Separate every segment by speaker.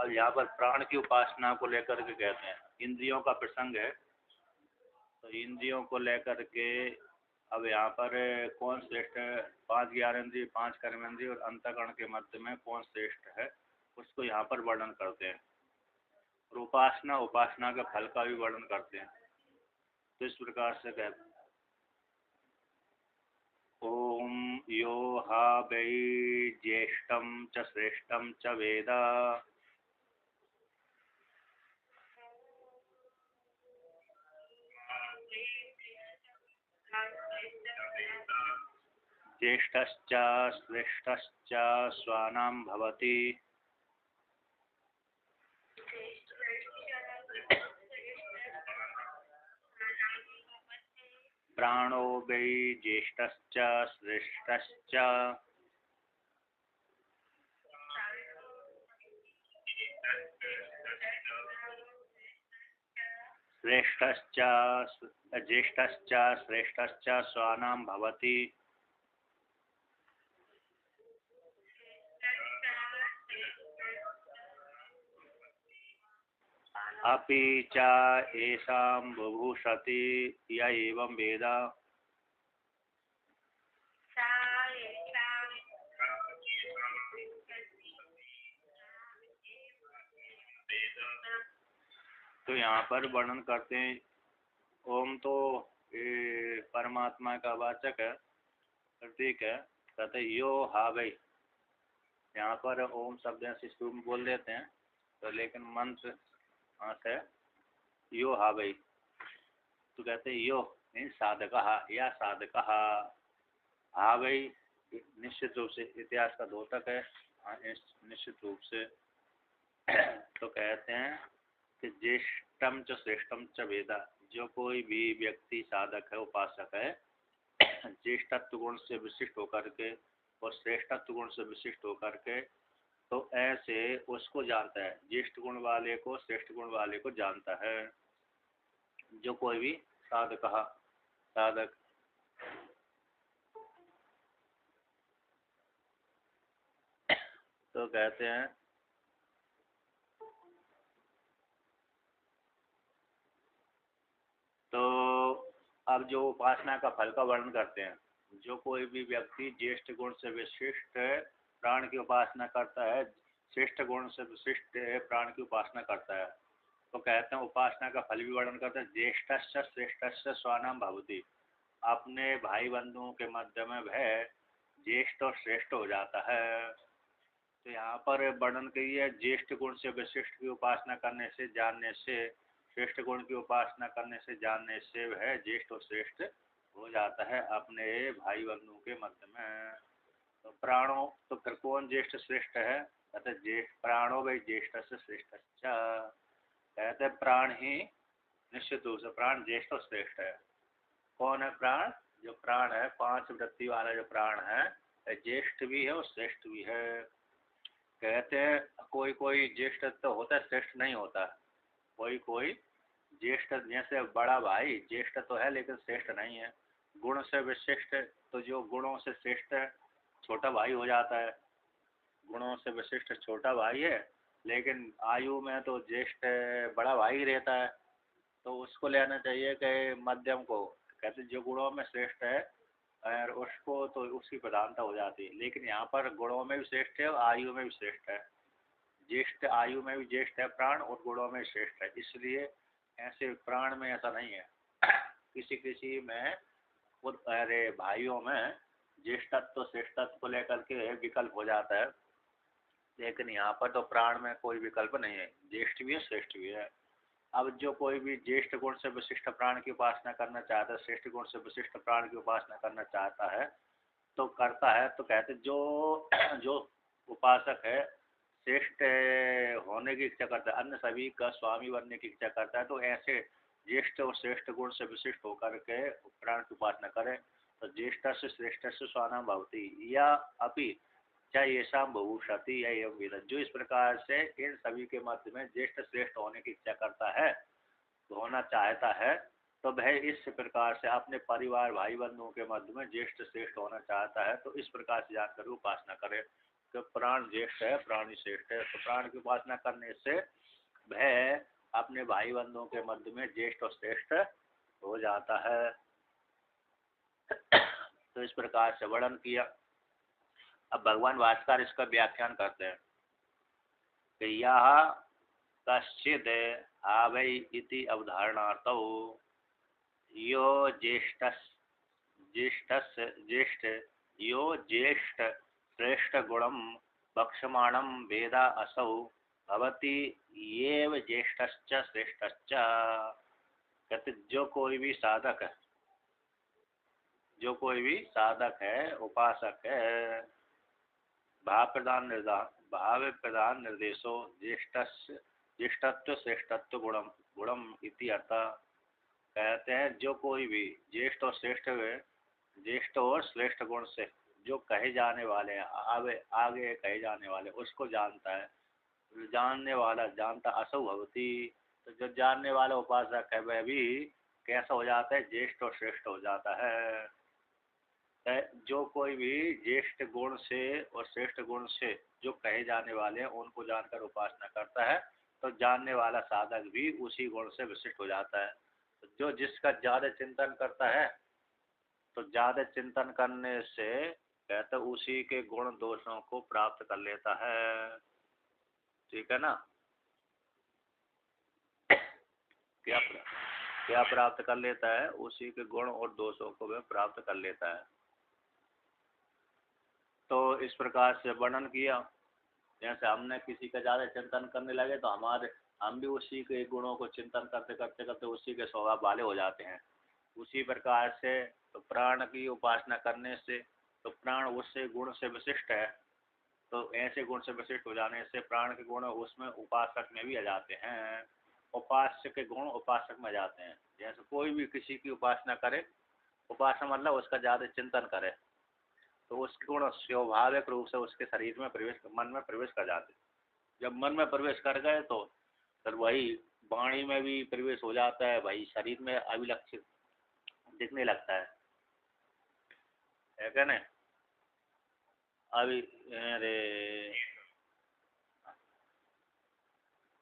Speaker 1: अब यहाँ पर प्राण की उपासना को लेकर के कहते हैं, इंद्रियों का प्रसंग है, तो इंद्रियों को लेकर के अब यहाँ पर कौन श्रेष्ठ है, 5 ज्ञानेंद्रिय, 5 कर्मेंद्रिय और अंतःकरण के मध्य में कौन श्रेष्ठ है उसको यहाँ पर वर्णन करते हैं। और उपासना के फल का भी वर्णन करते हैं। तो इस प्रकार से कहते हैं, ओम यो हा वै ज्येष्ठम च श्रेष्ठम च वेद। ज्येष्ठश्च श्रेष्ठश्च स्वानां भवति। प्राणो वै ज्येष्ठश्च श्रेष्ठश्च श्रेष्ठश्च ज्येष्ठश्च श्रेष्ठश्च स्वानां भवति। अपि च येषां बुभूषति य एवं वेद। तो यहाँ पर वर्णन करते हैं, ओम तो परमात्मा का वाचक है, प्रतीक है, कहते यो हा भाई। यहाँ पर ओम शब्द से शुरू में बोल देते हैं, तो लेकिन मंत्र से यो हा भाई, तो कहते यो साधक या साधक हा भाई, निश्चित रूप से इतिहास का द्योतक है, निश्चित रूप से। तो कहते हैं कि ज्येष्ठम च श्रेष्ठम च वेदा, जो कोई भी व्यक्ति साधक है, उपासक है, ज्येष्ठत्व गुण से विशिष्ट होकर के और श्रेष्ठत्व गुण से विशिष्ट होकर के, तो ऐसे उसको जानता है, ज्येष्ठ गुण वाले को, श्रेष्ठ गुण वाले को जानता है, जो कोई भी साधक। तो कहते हैं तो अब जो उपासना का फल का वर्णन करते हैं, जो कोई भी व्यक्ति ज्येष्ठ गुण से विशिष्ट प्राण की उपासना करता है, श्रेष्ठ गुण से विशिष्ट प्राण की उपासना करता है, तो कहते हैं उपासना का फल भी वर्णन करते हैं, ज्येष्ठश्च श्रेष्ठश्च स्वानां भवति। अपने भाई बंधुओं के मध्य में वह ज्येष्ठ और श्रेष्ठ हो जाता है। तो यहाँ पर वर्णन की है, ज्येष्ठ गुण से विशिष्ट की उपासना करने से, जानने से, श्रेष्ठ गुण की उपासना करने से, जानने से वह ज्येष्ठ और श्रेष्ठ हो जाता है अपने भाई बंधुओं के मध्य में। तो प्राणों, तो फिर कौन ज्येष्ठ श्रेष्ठ है, कहते ज्येष्ठ प्राणो भाई ज्येष्ठ से श्रेष्ठ, कहते प्राण ही निश्चित रूप से प्राण ज्येष्ठ और श्रेष्ठ है। कौन है प्राण, जो प्राण है 5 वृत्ति वाला जो प्राण है, ज्येष्ठ भी है और श्रेष्ठ भी है। कहते हैं कोई कोई ज्येष्ठ तो होता है, श्रेष्ठ नहीं होता। कोई कोई ज्येष्ठ, जैसे बड़ा भाई ज्येष्ठ तो है लेकिन श्रेष्ठ नहीं है, गुण से विशिष्ट, तो जो गुणों से श्रेष्ठ है छोटा भाई हो जाता है। गुणों से विशिष्ट छोटा भाई है, लेकिन आयु में तो ज्येष्ठ बड़ा भाई रहता है, तो उसको लेना चाहिए कि मध्यम को। कहते जो गुणों में श्रेष्ठ है और उसको तो उसकी प्रधानता हो जाती है, लेकिन यहाँ पर गुणों में भी श्रेष्ठ है और आयु में भी श्रेष्ठ है। ज्येष्ठ आयु में भी ज्येष्ठ है प्राण और गुणों में श्रेष्ठ है, इसलिए ऐसे प्राण में ऐसा नहीं है। किसी किसी में अरे भाइयों में ज्येष्ठत्व श्रेष्ठत्व को लेकर के विकल्प हो जाता है, लेकिन यहाँ पर तो प्राण में कोई विकल्प नहीं है, ज्येष्ठ भी है श्रेष्ठ भी है। अब जो कोई भी ज्येष्ठ गुण से विशिष्ट प्राण की उपासना करना चाहता है, श्रेष्ठ गुण से विशिष्ट प्राण की उपासना करना चाहता है, तो करता है। तो कहते जो जो उपासक है श्रेष्ठ होने की इच्छा करता है, अन्य सभी का स्वामी बनने की इच्छा करता है, तो ऐसे ज्येष्ठ और श्रेष्ठ गुण से विशिष्ट होकर के प्राण की उपासना करे, तो ज्येष्ठ से श्रेष्ठ से स्वानां भवति या अपि चाहे ये शाम भविष्यति या एवं वेद, जो इस प्रकार से इन सभी के मध्य में ज्येष्ठ श्रेष्ठ होने की इच्छा करता है, होना चाहता है, तो वह इस प्रकार से अपने परिवार भाई बंधुओं के मध्य में ज्येष्ठ श्रेष्ठ होना चाहता है, तो इस प्रकार से जानकर उपासना करे। तो प्राण ज्येष्ठ है, प्राणी श्रेष्ठ है। तो प्राण की उपासना करने से वह अपने भाई बंधुओं के मध्य में ज्येष्ठ और श्रेष्ठ हो जाता है। तो इस प्रकार से वर्णन किया। अब भगवान भास्कर इसका व्याख्यान करते हैं कि यह कश्चिद आवै इति अवधारणार्थो यो ज्येष्ठ यो ज्येष्ठ श्रेष्ठ गुणम भक्षमाणम वेदा असौ भवति येव ज्येष्ठश्च श्रेष्ठश्च। कहते जो कोई भी साधक है, जो कोई भी साधक है, उपासक है, भाव प्रधान निर्देशो ज्येष्ठत्व श्रेष्ठत्व गुणम इति अर्थ। कहते हैं जो कोई भी ज्येष्ठ और श्रेष्ठ हुए, ज्येष्ठ और श्रेष्ठ गुण से जो कहे जाने वाले हैं, आगे कहे जाने वाले उसको जानता है। जानने वाला जानता असौ भवति। तो जो जानने वाला उपासक है वह भी कैसा हो जाता है? ज्येष्ठ और श्रेष्ठ हो जाता है। जो कोई भी ज्येष्ठ गुण से और श्रेष्ठ गुण से जो कहे जाने वाले हैं उनको जानकर उपासना करता है तो जानने वाला साधक भी उसी गुण से विशिष्ट हो जाता है। तो जो जिसका ज्यादा चिंतन करता है तो ज्यादा चिंतन करने से कहते उसी के गुण दोषों को प्राप्त कर लेता है। ठीक है ना? क्या प्राप्त कर लेता है? उसी के गुण और दोषों को वह प्राप्त कर लेता है। तो इस प्रकार से वर्णन किया। जैसे हमने किसी का ज्यादा चिंतन करने लगे तो हम भी उसी के गुणों को चिंतन करते करते करते उसी के स्वभाव वाले हो जाते हैं। उसी प्रकार से तो प्राण की उपासना करने से तो प्राण उससे गुण से विशिष्ट है। तो ऐसे गुण से विशिष्ट हो जाने से प्राण के गुण उसमें उपासक में भी आ जाते हैं। उपास्य के गुण उपासक में आ जाते हैं। जैसे कोई भी किसी की उपासना करे, उपासना मतलब उसका ज्यादा चिंतन करे, तो उसके गुण स्वाभाविक रूप से उसके शरीर में मन में प्रवेश कर जाते। जब मन में प्रवेश कर गए तो फिर वही वाणी में भी प्रवेश हो जाता है, वही शरीर में अभिलक्षित दिखने लगता है क्या ना? अभी अरे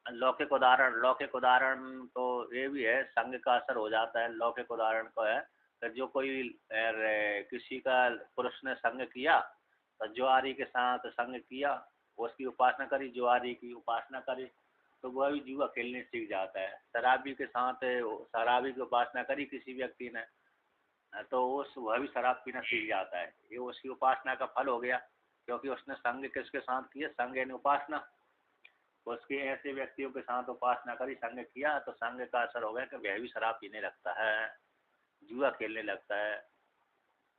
Speaker 1: लौकिक उदाहरण तो ये भी है, संग का असर हो जाता है। लौकिक उदाहरण को है कि जो कोई किसी का पुरुष ने संग किया तो ज्वारी के साथ संग किया, उसकी उपासना करी, ज्वारी की उपासना करी, तो वह भी जुआ खेलने सीख जाता है। शराबी के साथ शराबी की उपासना करी किसी व्यक्ति ने तो वह भी शराब पीना सीख जाता है। ये उसकी उपासना का फल हो गया, क्योंकि उसने संग किसके साथ किया? संग यानी उपासना। उसके ऐसे व्यक्तियों के साथ उपासना करी, संग किया, तो संग का असर हो गया कि वह भी शराब पीने लगता है, जुआ खेलने लगता है।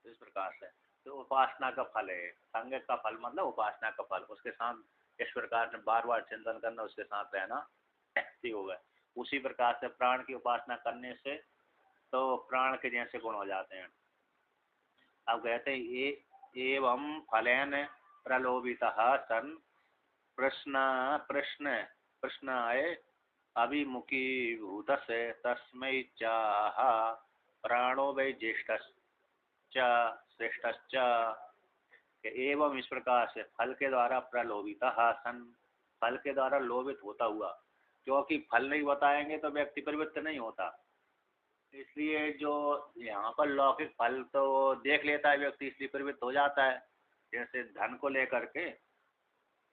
Speaker 1: इस प्रकार से तो उपासना का फल है। संग का फल मतलब उपासना का फल। उसके साथ इस प्रकार से बार बार चिंतन करना, उसके साथ रहना ठीक होगा। उसी प्रकार से प्राण की उपासना करने से तो प्राण के जैसे गुण हो जाते हैं। अब कहते हैं ये एवं फलेन प्रलोभितः सन प्रश्नाय अभिमुखी भूतस्य तस्मै चाह प्राणो वै ज्येष्ठश्च श्रेष्ठश्च। एवं इस प्रकार से फल के द्वारा प्रलोभितः सन, फल के द्वारा लोभित होता हुआ, क्योंकि फल नहीं बताएंगे तो व्यक्ति प्रवृत्त नहीं होता। इसलिए जो यहाँ पर लौकिक फल तो देख लेता है व्यक्ति, इसलिए प्रवृत्त हो जाता है। जैसे धन को लेकर के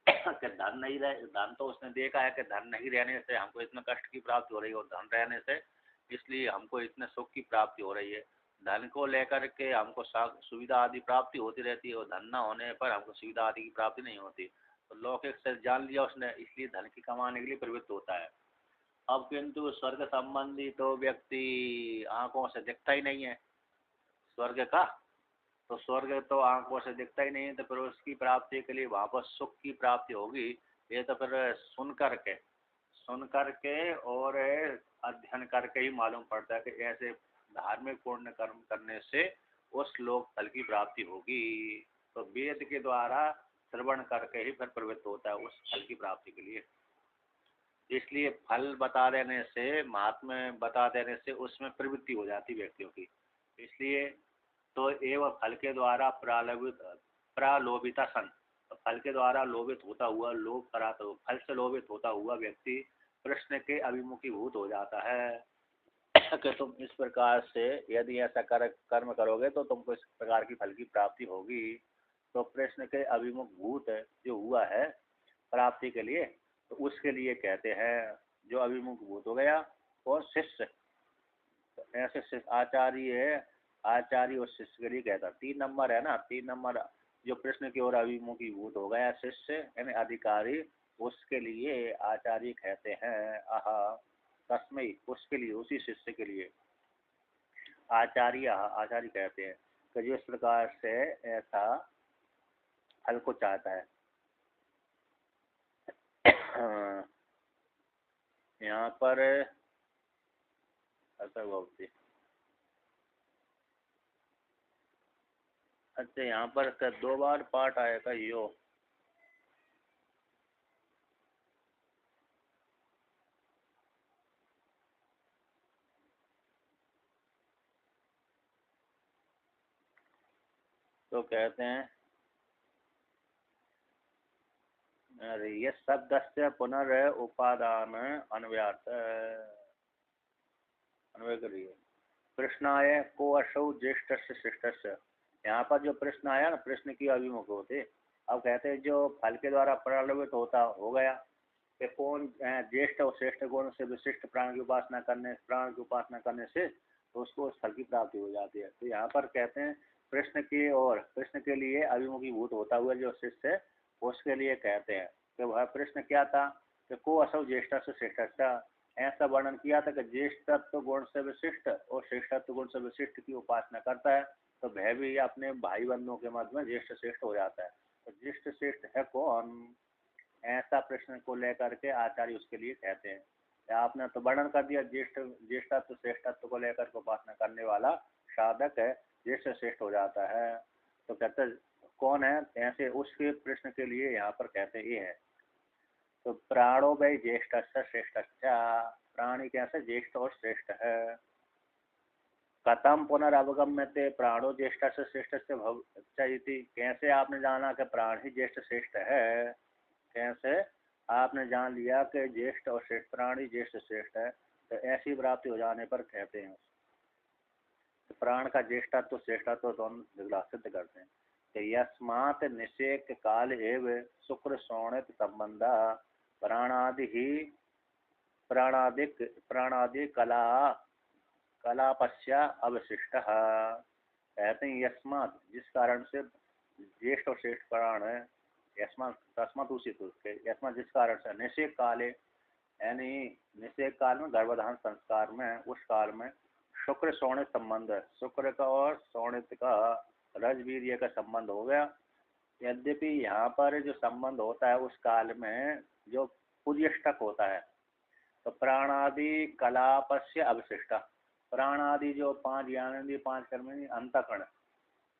Speaker 1: कि धन नहीं रहे, धन तो उसने देखा है कि धन नहीं रहने से हमको इतना कष्ट की प्राप्ति हो रही है, और धन रहने से इसलिए हमको इतने सुख की प्राप्ति हो रही है। धन को लेकर के हमको सुविधा आदि प्राप्ति होती रहती है, और धन न होने पर हमको सुविधा आदि की प्राप्ति नहीं होती। तो लौकिक से जान लिया उसने, इसलिए धन की कमाने के लिए प्रवृत्त होता है। अब किंतु स्वर्ग संबंधी तो व्यक्ति आंखों से दिखता ही नहीं है स्वर्ग का, तो स्वर्ग तो आंखों से दिखता ही नहीं है, तो फिर उसकी प्राप्ति के लिए वहाँ पर सुख की प्राप्ति होगी। ये तो फिर सुन करके और अध्ययन करके ही मालूम पड़ता है कि ऐसे धार्मिक पुण्य कर्म करने से उस लोक फल की प्राप्ति होगी। तो वेद के द्वारा श्रवण करके ही फिर प्रवृत्त होता है उस फल की प्राप्ति के लिए। इसलिए फल बता देने से, महात्म्य बता देने से उसमें प्रवृत्ति हो जाती व्यक्तियों की। इसलिए तो एवं फल के द्वारा प्रलोभिता सन, फल के द्वारा लोभित होता हुआ लोभ कराता हुआ, फल से लोभित होता हुआ व्यक्ति कृष्ण के अभिमुखीभूत हो जाता है कि तुम इस प्रकार से यदि ऐसा कर्म करोगे तो तुमको इस प्रकार की फल की प्राप्ति होगी। तो कृष्ण के अभिमुख भूत जो हुआ है प्राप्ति के लिए, तो उसके लिए कहते हैं जो अभिमुख भूत हो गया और शिष्य, तो ऐसे आचार्य है, आचार्य और शिष्य के लिए कहता। 3 नंबर है ना, 3 नंबर जो कृष्ण की ओर अभिमुखीभूत हो गया शिष्य यानी अधिकारी, उसके लिए आचार्य कहते हैं। आहा तस्मै, उसके लिए, उसी शिष्य के लिए आचार्य, आचार्य कहते हैं कि जो इस प्रकार से ऐसा फल को चाहता है। यहाँ पर ऐसा बहुत, अच्छा यहाँ पर 2 बार पाठ आएगा यो, तो कहते हैं अरे ये शब्द से पुनर् उपादान अन्व्यार्थ अन्वय करिए। कृष्णाय को असौ ज्येष्ठ शिष्ट, यहाँ पर जो प्रश्न आया ना, प्रश्न की अभिमुख होते, अब कहते हैं जो फल के द्वारा प्रलोभित होता हो गया कि कौन ज्येष्ठ और श्रेष्ठ गुण से विशिष्ट प्राण की उपासना करने से तो उसको उस फल की प्राप्ति हो जाती है। तो यहाँ पर कहते हैं कृष्ण की और कृष्ण के लिए अभिमुखीभूत होता हुआ जो शिष्य है उसके लिए कहते हैं कि वह प्रश्न क्या था कि को असौ ज्येष्ठ से श्रेष्ठ, ऐसा वर्णन किया था कि ज्येष्ठत्व गुण से विशिष्ट और श्रेष्ठत्व गुण से विशिष्ट की उपासना करता है तो वह भी अपने भाई बंधुओं के मध्य में ज्येष्ठ श्रेष्ठ हो जाता है। तो ज्येष्ठ श्रेष्ठ है कौन, ऐसा प्रश्न को लेकर के आचार्य उसके लिए कहते हैं। आपने तो वर्णन कर दिया, ज्येष्ठत्व श्रेष्ठत्व को लेकर के उपासना करने वाला साधक है ज्येष्ठ श्रेष्ठ हो जाता है। तो कहते कौन है, ऐसे उसके प्रश्न के लिए यहाँ पर कहते ये है। तो प्राणो भाई ज्येष्ठ श्रेष्ठ, प्राणी कैसे ज्येष्ठ और श्रेष्ठ है। कथम पुनर्वगम्यते प्राणो ज्येष्ठ से श्रेष्ठ से भविष्यति, कैसे आपने जाना कि प्राण ही ज्येष्ठ श्रेष्ठ है, कैसे आपने जान लिया कि ज्येष्ठ और श्रेष्ठ प्राणी ज्येष्ठ श्रेष्ठ है। तो ऐसी प्राप्ति हो जाने पर कहते हैं तो प्राण का ज्येष्ठत्व श्रेष्ठत्व दोनों सिद्ध करते हैं कि यस्मात् निषेक काल एव शुक्र शोणित संबंधा प्राणादि ही प्राणादि कला कलापस्या अवशिष्ट, कहते हैं यस्मात् जिस कारण से ज्येष्ठ और श्रेष्ठ प्राण है, यस्मात् तस्मात् उसी यस्मात् जिस कारण से निषेक काले यानी निषेक काल में गर्भधान संस्कार में उस काल में शुक्र शोणित संबंध, शुक्र का और शोणित का रजवीर्य का संबंध हो गया। यद्यपि यहाँ पर जो संबंध होता है उस काल में जो पुर्यष्टक होता है तो प्राणादि कलापस्य अवशिष्टा, प्राणादि जो 5 ज्ञानेंद्रिय 5 कर्मेंद्रिय अंतःकरण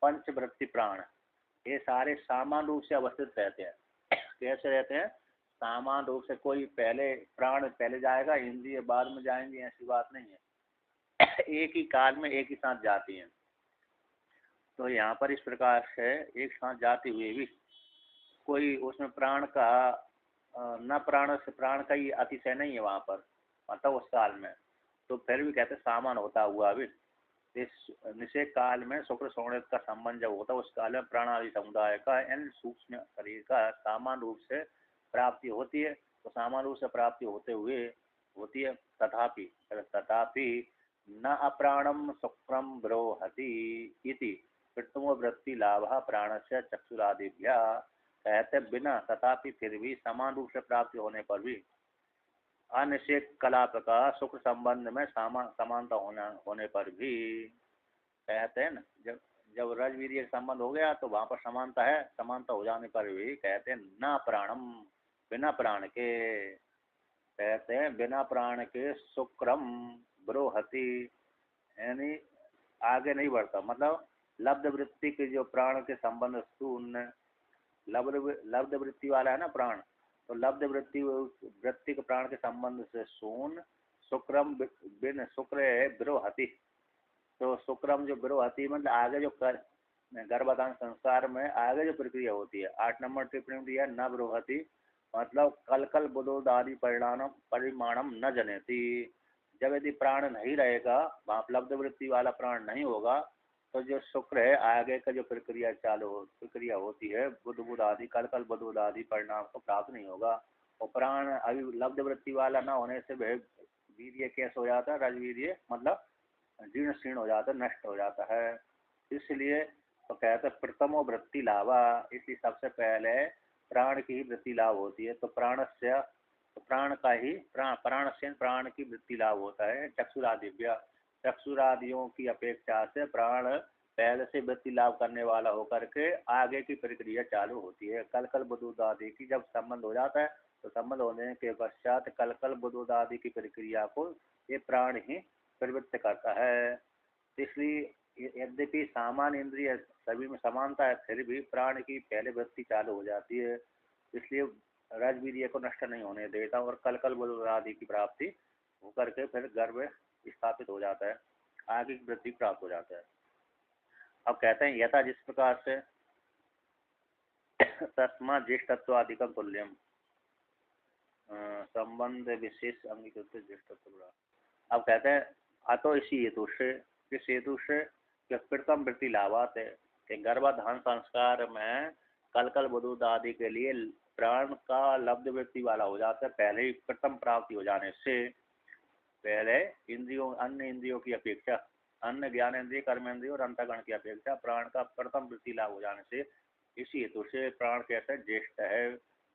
Speaker 1: पंचवृत्ति प्राण ये सारे समान रूप से अवस्थित रहते हैं। कैसे रहते हैं, समान रूप से, कोई पहले प्राण पहले जाएगा इंद्रिय बाद में जाएंगे ऐसी बात नहीं है, एक ही काल में एक ही साथ जाती हैं। तो यहाँ पर इस प्रकार से एक साथ जाते हुए भी कोई उसमें प्राण का न प्राण से प्राण का ही अतिशय नहीं है वहाँ पर, मतलब उस काल में, तो फिर भी कहते सामान होता हुआ भी इस निषेक काल में शुक्र शोणित का संबंध जब होता है उस काल में प्राणादि समुदाय का इन सूक्ष्म शरीर का सामान रूप से प्राप्ति होती है। तो सामान रूप से प्राप्ति होते हुए होती है। तथापि न अप्राणम शुक्रम ब्रोहति इति कृत्रिमो वृत्ति लाभ प्राण से चक्षुरादिभ्या, कहते बिना तथापि फिर भी समान रूप से प्राप्ति होने पर भी अनिषेक कलाप का शुक्र संबंध में समानता होने पर भी, कहते हैं ना जब जब रजवीर्य संबंध हो गया तो वहाँ पर समानता है, समानता हो जाने पर भी कहते हैं ना प्राणम, बिना प्राण के, कहते हैं बिना प्राण के शुक्रम ब्रोहति यानी आगे नहीं बढ़ता, मतलब लब्ध वृत्ति के जो प्राण के संबंध शून्य, लब्ध वृत्ति वाला है ना प्राण, तो लब्ध वृत्ति के प्राण के संबंध से शून्य, शुक्रम बिन शुक्र है ब्रोहति, तो शुक्रम जो ब्रोहति मतलब आगे जो गर्भाधान संस्कार में आगे जो प्रक्रिया होती है 8 नंबर टिप्पणी में दिया न बृहति, मतलब कल कल बुधोदादि परिमाणम न जनेती। जब यदि प्राण नहीं रहेगा, वहाँ उपलब्ध वृत्ति वाला प्राण नहीं होगा, तो जो शुक्र है आगे का जो प्रक्रिया होती है बुध बुध आदि कल कल बुध आदि परिणाम को प्राप्त नहीं होगा। और प्राण अभी लब्ध वृत्ति वाला न होने से वह वीर्य कैसे हो जाता है, रजवीर्य मतलब जीर्ण शीर्ण हो जाता है, नष्ट हो जाता है। इसलिए तो कहते हैं प्रथमो वृत्ति लाभा, इसलिए सबसे पहले प्राण की ही वृत्ति लाभ होती है। तो प्राण का ही प्राण से प्राण की वृत्ति लाभ होता है। चक्षुरादिव्य, चक्षुरादियों की अपेक्षा से प्राण पहले से वृत्ति लाभ करने वाला होकर के आगे की प्रक्रिया चालू होती है। कल कल बुध आदि की जब संबंध हो जाता है, तो संबंध होने के पश्चात कल कल बुध आदि की प्रक्रिया को ये प्राण ही प्रवृत्त करता है। इसलिए यद्यपि सामान्य इंद्रिय सभी में समानता है, फिर भी प्राण की पहले वृत्ति चालू हो जाती है। इसलिए राजवीर्य को नष्ट नहीं होने देता और कल कल बुध आदि की प्राप्ति होकर के फिर गर्भ स्थापित हो जाता है, आगे की वृत्ति प्राप्त हो जाता है। अब कहते हैं यथा जिस प्रकार से तस्मा ज्येष्ठत्व अधिकम तुल्यम संबंध विशेष अंगीकृत ज्येष्ठत्व। अब कहते हैं अतो इसी हेतु से, किस हेतु से, प्रथम वृत्ति लाभात है कि गर्भाधान संस्कार में कल कल बुध आदि के लिए प्राण का लब्ध वृत्ति वाला हो जाता है पहले ही प्रथम प्राप्ति हो जाने से। पहले इंद्रियों अन्य इंद्रियों की अपेक्षा, अन्य ज्ञान इंद्रिय कर्मेंद्रिय और अंतःकरण की अपेक्षा प्राण का प्रथम वृत्ति लाभ हो जाने से, इसी हेतु से प्राण कहते हैं ज्येष्ठ है।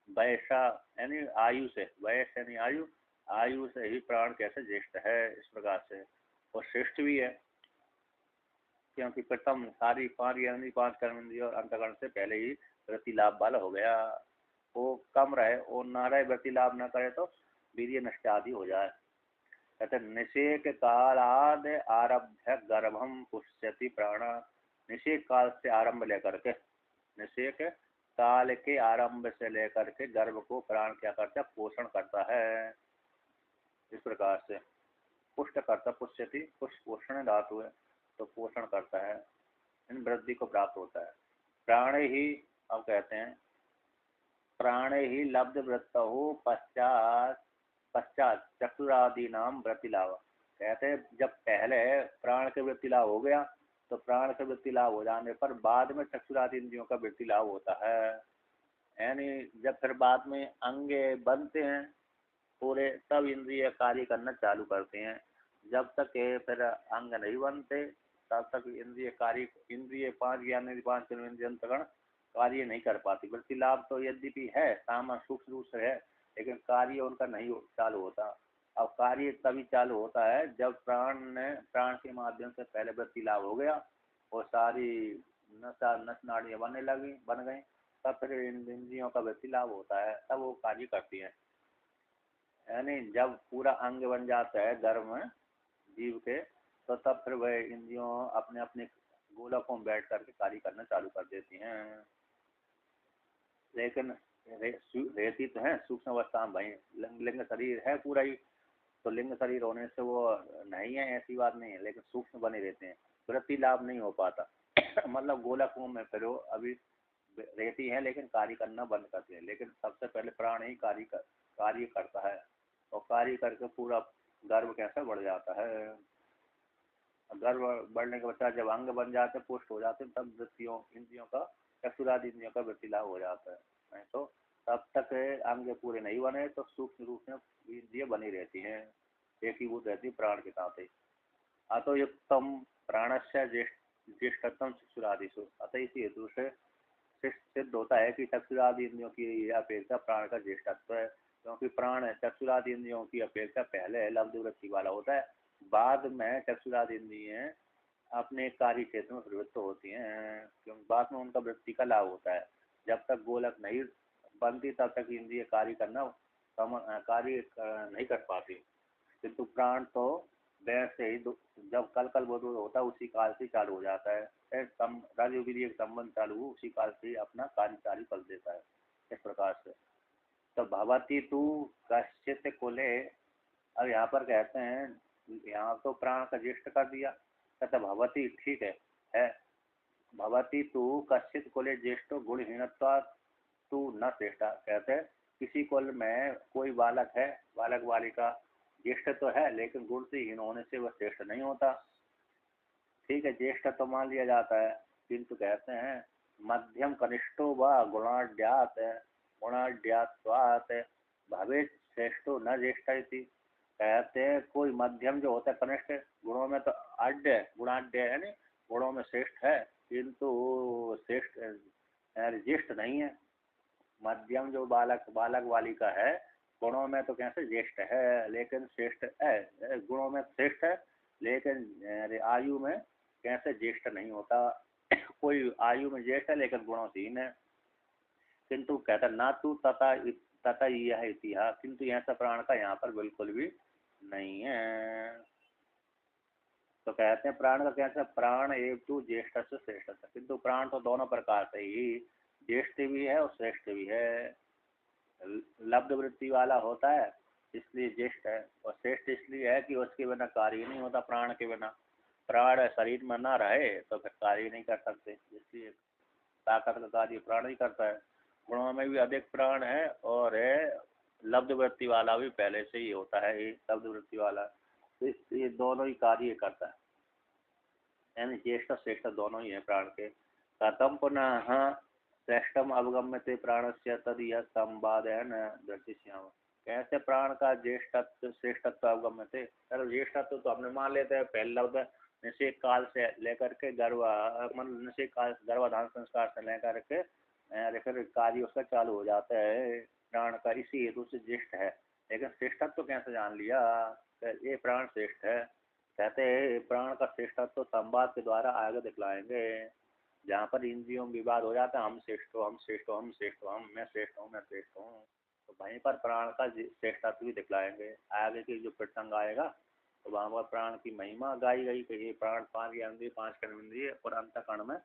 Speaker 1: वैसा यानी आयु से, वयस यानी आयु, आयु से ही प्राण कैसे ज्येष्ठ है इस प्रकार से। और श्रेष्ठ भी है क्योंकि प्रथम सारी पांच कर्मेंद्रिय और अंतःकरण से पहले ही वृत्ति लाभ वाला हो गया। वो कम रहे और ना रहे, वृत्ति लाभ न करे तो वीर्य नष्ट आदि हो जाए। कहते निषेक कालाद आरभ्य गर्भम पुष्यति प्राण, निषेक काल से आरंभ लेकर के, निषेक काल के आरंभ से लेकर के गर्भ को प्राण क्या करता है, पोषण करता है। इस प्रकार से पुष्ट करता, पुष्यति पुष्ट पोषण धातु है तो पोषण करता है, इन वृद्धि को प्राप्त होता है। प्राण ही, अब कहते हैं प्राण ही लब्ध वृत्त हो पश्चात चक्षुरादि नाम वृत्ति लाभ। कहते हैं जब पहले प्राण के वृत्ति लाभ हो गया, तो प्राण के वृत्ति लाभ हो जाने पर बाद में चक्षुरादि इंद्रियों का वृत्ति लाभ होता है। यानी जब फिर बाद में अंग बनते हैं पूरे, तब इंद्रिय कार्य करना चालू करते हैं। जब तक फिर अंग नहीं बनते तब तक इंद्रिय पांच ज्ञान पांच अंतःकरण कार्य नहीं कर पाती। वृत्ति लाभ तो यद्यपि है सामान्य सूक्ष्म रूप से है, लेकिन कार्य उनका नहीं चालू होता। अब कार्य तभी चालू होता है जब प्राण के माध्यम से पहले वृत्ति लाभ हो गया और सारी नस नाड़ियाँ बन गई, तब फिर इंद्रियों का वृत्ति लाभ होता है, तब वो कार्य करती है। यानी जब पूरा अंग बन जाता है गर्भ में जीव के, तो तब फिर वह इंद्रियों अपने अपने गोलकों में बैठ करके कार्य करना चालू कर देती हैं। लेकिन रहती तो है सूक्ष्म अवस्था में भाई, लिंग शरीर है पूरा ही, तो लिंग शरीर होने से वो नहीं है ऐसी बात नहीं है, लेकिन सूक्ष्म बने रहते हैं, वृत्ति लाभ नहीं हो पाता। मतलब गोलकों में फिर वो अभी रहती है लेकिन कार्य करना बंद करती है। लेकिन सबसे पहले प्राण ही कार्य करता है और कार्य करके पूरा गर्भ कैसा बढ़ जाता है। गर्भ बढ़ने के पश्चात जब अंग बन जाते, पुष्ट हो जाते, तब इंद्रियों का चक्षुरादि इंद्रियों का वृत्ति लाभ हो जाता है। नहीं तो तब तक अंग पूरे नहीं बने तो सूक्ष्म रूप में इंद्रिय बनी रहती हैं, एकीभूत रहती प्राण के साथ ही। अतो युक्तम प्राणस्य ज्येष्ठतम चक्षुरादिषु, अतः इसी हेतु से सिद्ध होता है कि चक्षुरादि इंद्रियों की अपेक्षा प्राण का ज्येष्ठत्व है, क्योंकि प्राण चक्षुरादि इंद्रियों की अपेक्षा पहले लब्ध वृत्ति वाला होता है, बाद में चक्षुरादि इंद्रिय अपने कार्य क्षेत्र में प्रवृत्त होती हैं, क्योंकि बाद में उनका वृत्ति का लाभ होता है। जब तक गोलक नहीं बनती तब तक इंद्रिय कार्य नहीं कर पाती। किंतु प्राण तो वैसे ही जब कल बोध होता है उसी काल से चालू हो जाता है, राजवीर्य संबंध चालू हो उसी काल से अपना कार्य चालू कर देता है। इस प्रकार से तो भवती तू कश्चित कुले, अब यहाँ पर कहते हैं यहाँ तो प्राण का ज्येष्ठ कर दिया, कहते भवती ठीक है भवती तू कश्चित कुले ज्येष्ठो गुणहीनत्वात् तू न श्रेष्ठा। कहते हैं किसी कुल में कोई बालक है, बालक बालिका ज्येष्ठ तो है लेकिन गुण से हीन होने से वह श्रेष्ठ नहीं होता। ठीक है, ज्येष्ठ तो मान लिया जाता है, किंतु कहते हैं मध्यम कनिष्ठो व गुणाढ्यात गुणाढ्यात्वात् भवेत् श्रेष्ठो न ज्येष्ठ इति। कहते हैं कोई मध्यम जो होता है कनिष्ठ, गुणों में तो आढ्य गुणाढ्य है नहीं, गुणों में श्रेष्ठ है किंतु श्रेष्ठ ज्येष्ठ नहीं है। मध्यम जो बालक बालक बालिका है गुणों में तो कैसे ज्येष्ठ है लेकिन श्रेष्ठ है, गुणों में श्रेष्ठ है लेकिन आयु में कैसे ज्येष्ठ नहीं होता। कोई आयु में ज्येष्ठ है लेकिन गुणों से हीन है। किंतु कहता ना तू तथा तथा यह इतिहास, किंतु ऐसा प्राण का यहाँ पर बिल्कुल भी नहीं है। तो कहते हैं प्राण का कैसा, प्राण एक तो ज्येष्ठ से श्रेष्ठ, किंतु प्राण तो दोनों प्रकार से ही ज्येष्ठ भी है और श्रेष्ठ भी है। लब्ध वृत्ति वाला होता है इसलिए ज्येष्ठ है, और श्रेष्ठ इसलिए है कि उसके बिना कार्य नहीं होता। प्राण के बिना, प्राण शरीर में ना रहे तो फिर कार्य नहीं कर सकते, इसलिए ताकत का कार्य प्राण ही करता है। गुणों में भी अधिक प्राण है और लब्ध वृत्ति वाला भी पहले से ही होता है, ये लब्ध वृत्ति वाला, तो ये दोनों ही कार्य करता है। यानी ज्येष्ठ श्रेष्ठ दोनों ही है प्राण के। कथम पुनः श्रेष्ठम अवगम्यते प्राणस्य तद यह संवादन दर्शिष्याम। कैसे प्राण का ज्येष्ठत्व श्रेष्ठत्व अवगम्यते, चलो ज्येष्ठत्व तो हमने मान लेते हैं पहले लब्ध निषेक काल से लेकर के मतलब निषेक काल गर्भाधान संस्कार से लेकर के फिर कार्य उसका चालू हो जाता है प्राण का, इसी हेतु से ज्येष्ठ है। लेकिन श्रेष्ठत्व तो कैसे जान लिया, ये प्राण श्रेष्ठ है। कहते हैं प्राण का श्रेष्ठत्व संवाद के द्वारा आगे दिखलाएंगे। जहाँ पर इंद्रियों में विवाद हो जाता है, हम श्रेष्ठ हो, हम श्रेष्ठ हो, हम श्रेष्ठ हो, मैं श्रेष्ठ हूँ, मैं श्रेष्ठ हूँ, तो वहीं पर प्राण का श्रेष्ठत्व भी दिखलाएंगे। आगे की जो प्रसंग आएगा तो वहाँ पर प्राण की महिमा गाई गई कि ये प्राण पांच इंद्रिय पांच कर्मेंद्रिय और अंतःकरण में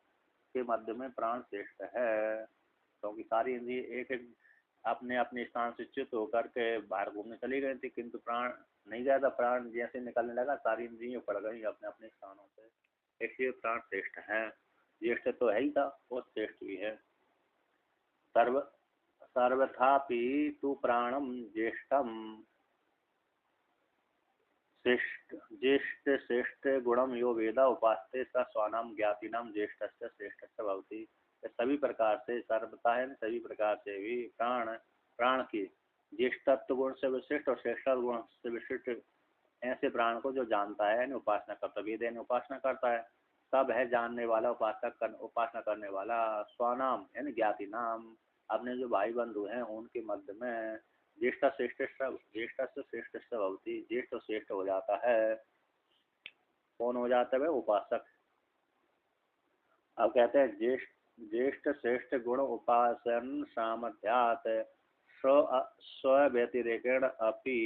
Speaker 1: के मध्य में प्राण श्रेष्ठ है। क्योंकि सारी इंद्रिय एक एक अपने अपने स्थान से च्युत होकर के बाहर घूमने चली गई थी, किंतु प्राण नहीं गया था। प्राण जैसे निकलने लगा सारी इंद्रियों पड़ गई अपने अपने स्थानों से, इसलिए प्राण श्रेष्ठ है। ज्येष्ठ तो है ही था और श्रेष्ठ भी है। सर्व सर्वथापि तु प्राणम ज्येष्ठम श्रेष्ठ ज्येष्ठ श्रेष्ठ गुणम यो वेदा उपासते स स्वानाम ज्ञातिनाम ज्येष्ठस्य श्रेष्ठस्य भवति। सभी प्रकार से सर्वथा है, सभी प्रकार से भी प्राण की ज्येष्ठत्व गुण से विशिष्ट और श्रेष्ठ गुण से विशिष्ट ऐसे प्राण को जो जानता है यानी उपासना करता, वेद यानी उपासना करता है, सब है जानने वाला, उपासना करने वाला। स्वानाम यानी ज्ञाति नाम, अपने जो भाई बंधु हैं उनके मध्य में ज्येष्ठ श्रेष्ठ से श्रेष्ठ भवती, ज्येष्ठ श्रेष्ठ हो जाता है। कौन हो जाता है? उपासक। अब कहते हैं ज्येष्ठ ज्येष्ठ श्रेष्ठ गुण उपासन सामर्थ्यात स्व व्यतिरेकेण अपि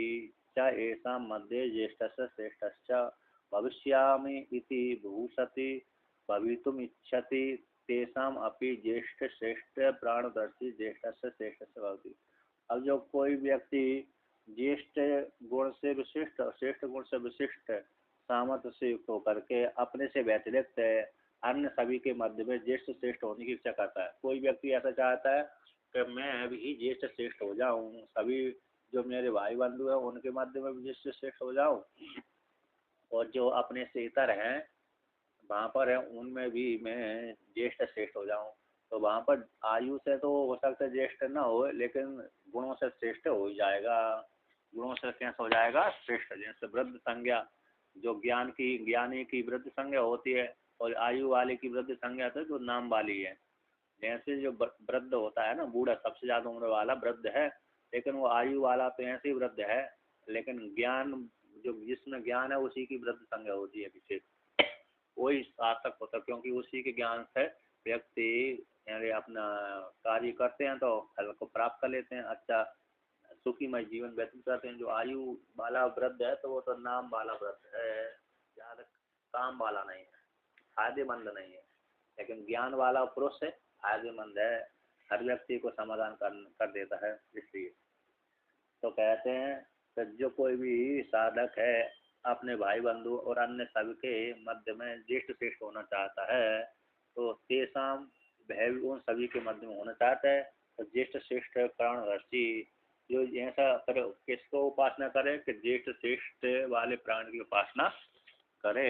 Speaker 1: च एषां मध्ये ज्येष्ठस्य श्रेष्ठश्च भविष्यामि इति भूषति भवितुम् इच्छति तेषाम् अपि ज्येष्ठ श्रेष्ठ प्राणदर्शी ज्येष्ठस्य श्रेष्ठस्य भवति। अब जो कोई व्यक्ति ज्येष्ठ गुण से विशिष्ट और श्रेष्ठ गुण से विशिष्ट सामर्थ्य से युक्त होकर के अपने से व्यतिरिक्त अन्य सभी के मध्य में ज्येष्ठ श्रेष्ठ होने की इच्छा करता है। कोई व्यक्ति ऐसा चाहता है कि मैं अभी ज्येष्ठ श्रेष्ठ हो जाऊं, सभी जो मेरे भाई बंधु हैं उनके मध्य में भी ज्येष्ठ श्रेष्ठ हो जाऊं, और जो अपने से इतर हैं वहाँ पर है उनमें भी मैं ज्येष्ठ श्रेष्ठ हो जाऊं। तो वहाँ पर आयु से तो हो सकता है ज्येष्ठ ना हो, लेकिन गुणों से श्रेष्ठ हो ही जाएगा। गुणों से कैसे हो जाएगा? श्रेष्ठ। जैसे वृद्ध संज्ञा, जो ज्ञानी की वृद्ध संज्ञा होती है और आयु वाले की वृद्ध संज्ञा तो जो नाम वाली है। जैसे जो वृद्ध होता है ना, बूढ़ा, सबसे ज्यादा उम्र वाला वृद्ध है, लेकिन वो आयु वाला तो ऐसे ही वृद्ध है, लेकिन ज्ञान जो जिसमें ज्ञान है उसी की वृद्ध संज्ञा होती है विशेष, वही सार्थक होता है, क्योंकि उसी के ज्ञान से व्यक्ति यानी अपना कार्य करते हैं तो फल को प्राप्त कर लेते हैं, अच्छा सुखीमय जीवन व्यतीत करते हैं। जो आयु वाला वृद्ध है तो वो तो नाम वाला वृद्ध है, ज्यादा काम वाला नहीं है, फायदेमंद नहीं है। लेकिन ज्ञान वाला पुरुष है, फायदेमंद है, हर व्यक्ति को समाधान कर देता है। इसलिए तो कहते हैं कि जो कोई भी साधक है अपने भाई बंधु और अन्य सबके मध्य में ज्येष्ठ श्रेष्ठ होना चाहता है तो तेसाम भय उन सभी के मध्य में होना चाहता है। तो ज्येष्ठ श्रेष्ठ प्राणदर्शी जो ऐसा करे, किसको उपासना करे कि ज्येष्ठ श्रेष्ठ वाले प्राण की उपासना करे।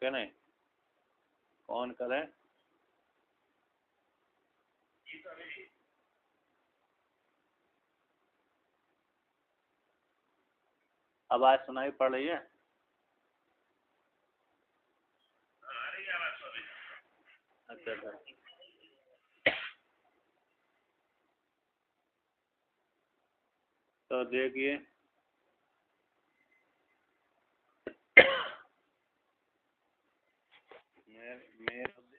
Speaker 1: क्या नहीं, कौन करे? आवाज सुनाई पड़ रही है? अच्छा अच्छा। तो देखिए,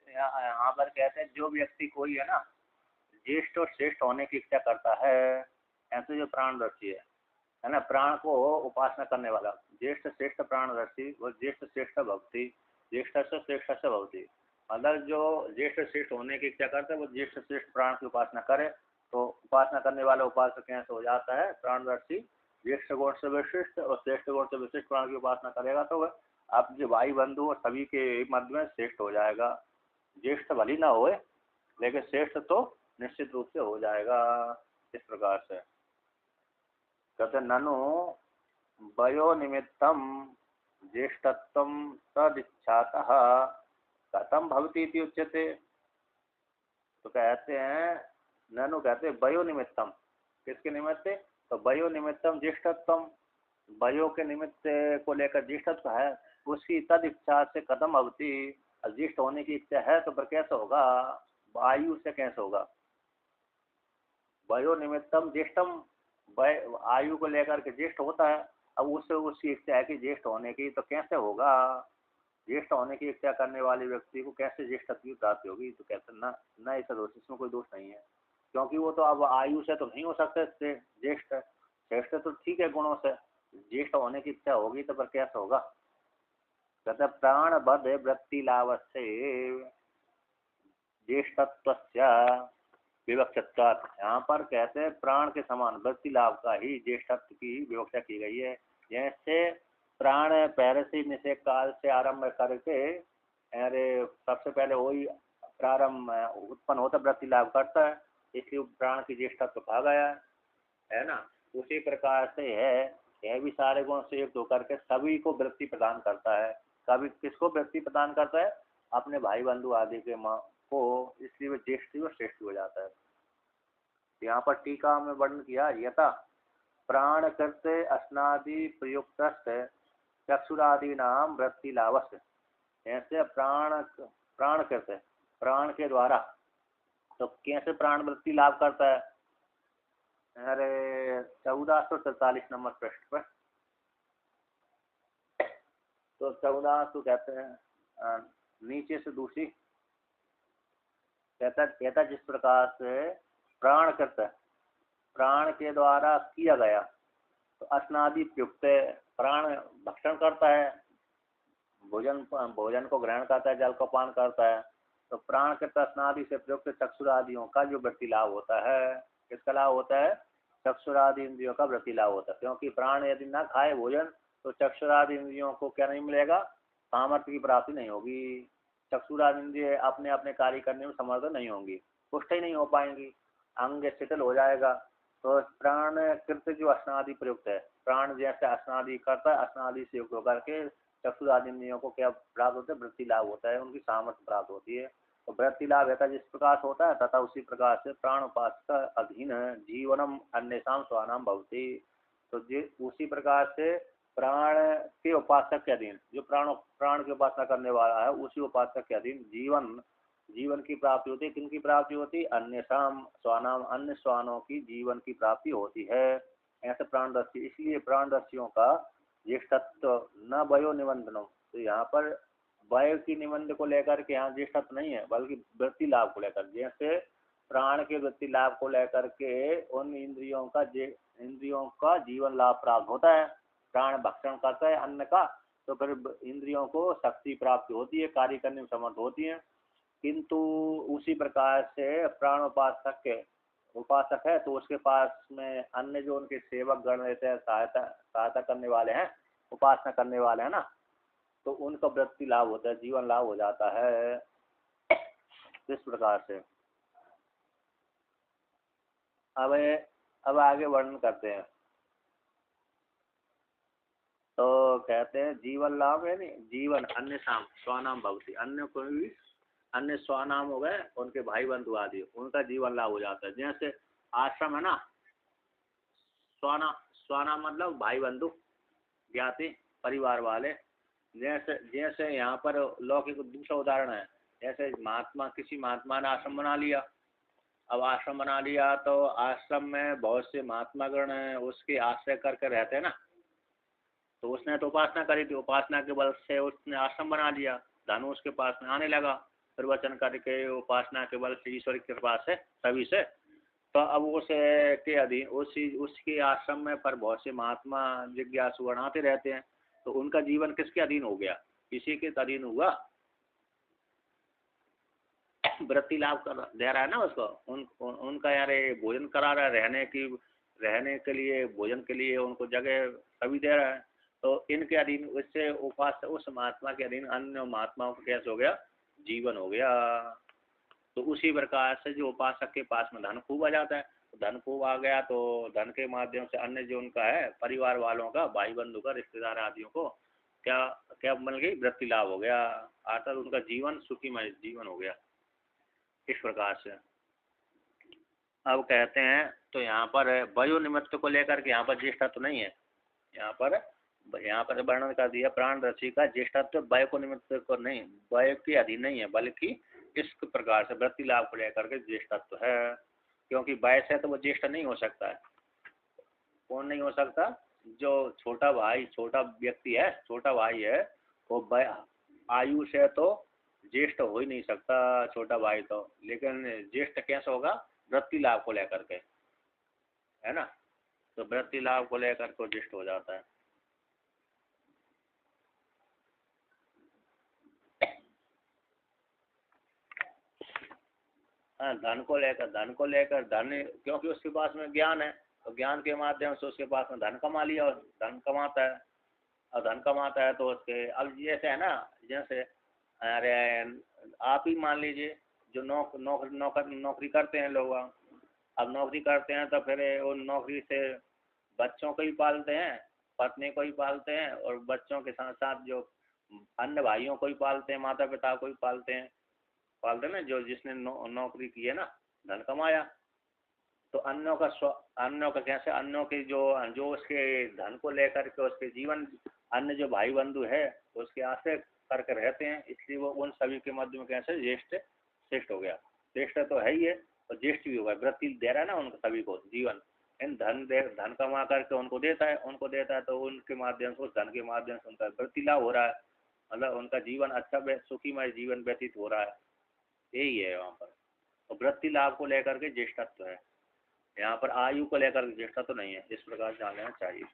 Speaker 1: यहाँ पर कहते हैं जो व्यक्ति कोई है ना ज्येष्ठ और श्रेष्ठ होने की इच्छा करता है, ऐसे जो प्राणदर्शी है ना, प्राण को उपासना करने वाला, ज्येष्ठ श्रेष्ठ प्राणदर्शी वो ज्येष्ठ श्रेष्ठ भक्ति, ज्येष्ठ से श्रेष्ठ से भक्ति, मतलब जो ज्येष्ठ श्रेष्ठ होने की इच्छा करता है वो ज्येष्ठ श्रेष्ठ प्राण की उपासना करे। तो उपासना करने वाला उपासक कैसे हो जाता है? प्राणदर्शी ज्येष्ठ गुण से विशिष्ट और श्रेष्ठ गुण से विशिष्ट प्राण की उपासना करेगा तो वह आपके भाई बंधु और सभी के मध्य में श्रेष्ठ हो जाएगा। ज्येष्ठ भली ना होए लेकिन श्रेष्ठ तो निश्चित रूप से हो जाएगा। इस प्रकार से कहते ननु वयो निमित्तम ज्येष्ठत्वं तदिच्छातः कथम भवति इति उच्यते। तो कहते हैं ननु, कहते वयो निमित्तम, किसके निमित्त? तो वयो निमित्तम ज्येष्ठत्वम, वयो के निमित्त को लेकर ज्येष्ठत्व है, उसकी तद इच्छा से कथम भवति, ज्येष्ठ होने की इच्छा है तो पर कैसे होगा? आयु से कैसे होगा? वयो निमित्तम ज्येष्ठम, आयु को लेकर के ज्येष्ठ होता है। अब उससे उसकी इच्छा है कि ज्येष्ठ होने की, तो कैसे होगा? ज्येष्ठ होने की इच्छा करने वाले व्यक्ति को कैसे ज्येष्ठत्व की प्राप्ति होगी? तो कहते ना न ऐसा दोष, इसमें कोई दोष नहीं है, क्योंकि वो तो अब आयु से तो नहीं हो सकते ज्येष्ठ, श्रेष्ठ तो ठीक है गुणों से, ज्येष्ठ होने की इच्छा होगी तो पर कैसे होगा? कहते प्राण बद वृत्ति लाभ से ज्येष्ठत्व विवक्षत्वात्, यहाँ पर कहते हैं प्राण के समान वृत्ति लाभ का ही ज्येष्ठत्व की विवक्षा की गई है। जैसे प्राण पहले से निषेध काल से आरंभ करके, अरे सबसे पहले वही प्रारंभ उत्पन्न होता वृत्ति लाभ करता है, इसलिए प्राण की ज्येष्ठत्व कहा गया है ना। उसी प्रकार से है, यह भी सारे गुण से युक्त होकर के सभी को वृत्ति प्रदान करता है। कभी किसको वृत्ति प्रदान करता है? अपने भाई बंधु आदि के माँ को, इसलिए वो ज्येष्ठ और श्रेष्ठ हो जाता है। यहाँ पर टीका में वर्णन किया यथा प्राण करते अस्नादि प्रयुक्त चक्षुरादि नाम वृत्ति लाभस्य, ऐसे प्राण प्राण करते प्राण के द्वारा, तो कैसे प्राण वृत्ति लाभ करता है? अरे 1443 नंबर पृष्ठ पर, तो 1400 कहते हैं नीचे से दूसरी, कहता जिस प्रकार से प्राण करता है, प्राण के द्वारा किया गया, तो अस्नादि प्रयुक्त, प्राण भक्षण करता है, भोजन को ग्रहण करता है, जल को पान करता है, तो प्राण के स्नादि से प्रयुक्त चक्षुरादियों का जो वृत्ति लाभ होता है, किसका लाभ होता है? चक्षुरादि इंद्रियों का वृत्ति लाभ होता है, क्योंकि प्राण यदि ना खाए भोजन तो चक्षुरादि इंद्रियों को क्या नहीं मिलेगा? सामर्थ्य की प्राप्ति नहीं होगी। चक्षुरादि इंद्रिय अपने अपने कार्य करने में समर्थ नहीं होंगी, पुष्ट ही नहीं हो पाएंगी, अंग शिथिल हो जाएगा। तो प्राण कृत जो अस्नादि प्रयुक्त है, प्राण जैसे अस्नादि करता है, अस्नादि से युक्त होकर के चक्षुरादि इंद्रियों को क्या प्राप्त होता है? वृत्ति लाभ होता है, उनकी सामर्थ्य प्राप्त होती है। तो वृत्ति लाभ ऐसा जिस प्रकार से होता है तथा उसी प्रकार से प्राण उपासक अधीन जीवनम अन्यसाम स्वानाम भवति, तो उसी प्रकार से प्राण के उपासक के अधीन, जो प्राण की उपासना करने वाला है उसी उपासक के अधीन जीवन की प्राप्ति होती है। किनकी प्राप्ति होती है? अन्यसाम स्वानाम, अन्य स्वानों की जीवन की प्राप्ति होती है। ऐसे प्राणदर्शी, इसलिए प्राणदर्शियों का ज्येष्ठत्व न वयो निबंधनम, तो यहाँ पर वय की निबंध को लेकर के यहाँ ज्येष्ठत्व नहीं है, बल्कि वृत्ति लाभ को लेकर, जैसे प्राण के वृत्ति लाभ को लेकर के उन इंद्रियों का जीवन लाभ प्राप्त होता है। प्राण भक्षण करता है अन्न का, तो फिर इंद्रियों को शक्ति प्राप्ति होती है, कार्य करने में समर्थ होती है। किंतु उसी प्रकार से प्राण उपासक है तो उसके पास में अन्य जो उनके सेवक गण रहते हैं, सहायता करने वाले हैं, उपासना करने वाले हैं ना, तो उनका वृत्ति लाभ होता है, जीवन लाभ हो जाता है इस प्रकार से। अब अब आगे वर्णन करते हैं। तो कहते हैं जीवन लाभ है नहीं, जीवन अन्य साम स्वनाम भवती, अन्य कोई भी अन्य स्वनाम हो गए उनके भाई बंधु आदि, उनका जीवन लाभ हो जाता है। जैसे आश्रम है ना, स्वनाम मतलब भाई बंधु ज्ञाति परिवार वाले। जैसे जैसे यहाँ पर लौकिक दूसरा उदाहरण है, जैसे महात्मा, किसी महात्मा ने आश्रम बना लिया। अब आश्रम बना लिया तो आश्रम में बहुत से महात्मा गण हैं, उसके आश्रय करके रहते हैं ना। तो उसने तो उपासना करी थी, उपासना के बल से उसने आश्रम बना लिया, धन उसके पास में आने लगा, प्रवचन करके उपासना के बल से ईश्वर की कृपा से सभी से। तो अब उस के अधीन उसके आश्रम में पर बहुत से महात्मा जिज्ञासु गण आते रहते हैं। तो उनका जीवन किसके अधीन हो गया? किसी के अधीन हुआ, वृत्ति लाभ कर दे रहा है ना उसको। उनका यार भोजन करा रहा है, रहने के लिए, भोजन के लिए उनको जगह सभी दे रहा है। तो इनके अधीन उससे उपास उस महात्मा के अधीन अन्य महात्माओं को कैसे हो गया? जीवन हो गया। तो उसी प्रकार से जो उपासक के पास में धन खूब आ जाता है, तो धन खूब आ गया तो धन के माध्यम से अन्य जो उनका है परिवार वालों का, भाई बंधु का, रिश्तेदार आदियों को क्या क्या मिल गई? वृत्ति लाभ हो गया, अर्थात उनका जीवन सुखीमय जीवन हो गया इस प्रकार से। अब कहते हैं तो यहाँ पर वयो निमित्त को लेकर के यहाँ पर ज्येष्ठत्व नहीं है। यहाँ पर वर्णन कर दिया प्राण रसी का ज्येष्ठत्व वय को निमित्त को नहीं, वय के अधीन नहीं है, बल्कि इस प्रकार से वृत्ति लाभ को लेकर के ज्येष्ठत्व है। क्योंकि वय से तो वो ज्येष्ठ नहीं हो सकता है। कौन नहीं हो सकता? जो छोटा भाई, छोटा व्यक्ति है, छोटा भाई है, वो आयु से तो ज्येष्ठ हो ही नहीं सकता छोटा भाई तो। लेकिन ज्येष्ठ कैसे होगा? वृत्ति लाभ को लेकर के, है ना। तो वृत्ति लाभ को लेकर के ज्येष्ठ हो जाता है। हाँ, धन को लेकर धन, क्योंकि उसके पास में ज्ञान है, तो ज्ञान के माध्यम से उसके पास में धन कमा लिया, और धन कमाता है। और धन कमाता है तो उसके, अब जैसे है ना, जैसे अरे आप ही मान लीजिए जो नौकरी करते हैं लोग। अब नौकरी करते हैं तो फिर उन नौकरी से बच्चों को ही पालते हैं, पत्नी को ही पालते हैं, और बच्चों के साथ साथ जो अन्य भाइयों को ही पालते हैं, माता पिता को ही पालते हैं ना। जो जिसने नौकरी की है ना, धन कमाया, तो अन्यों का कैसे, अन्यों के जो जो उसके धन को लेकर के उसके जीवन, अन्य जो भाई बंधु है उसके आश्रय करके रहते हैं, इसलिए वो उन सभी के मध्य में कैसे ज्येष्ठ श्रेष्ठ हो गया। श्रेष्ठ तो है ही है, और ज्येष्ठ भी होगा, वृत्ति दे रहा है ना उनको सभी को जीवन। इन धन कमा करके उनको देता है, तो उनके माध्यम से, उस धन के माध्यम से उनका वृत्ति लाभ हो रहा है, मतलब उनका जीवन अच्छा सुखीमय जीवन व्यतीत हो रहा है। यही है वहाँ पर। और वृत्ति लाभ को लेकर के ज्येष्ठत्व है, यहाँ पर आयु को लेकर ज्येष्ठत्व तो नहीं है, इस प्रकार जान लेना चाहिए।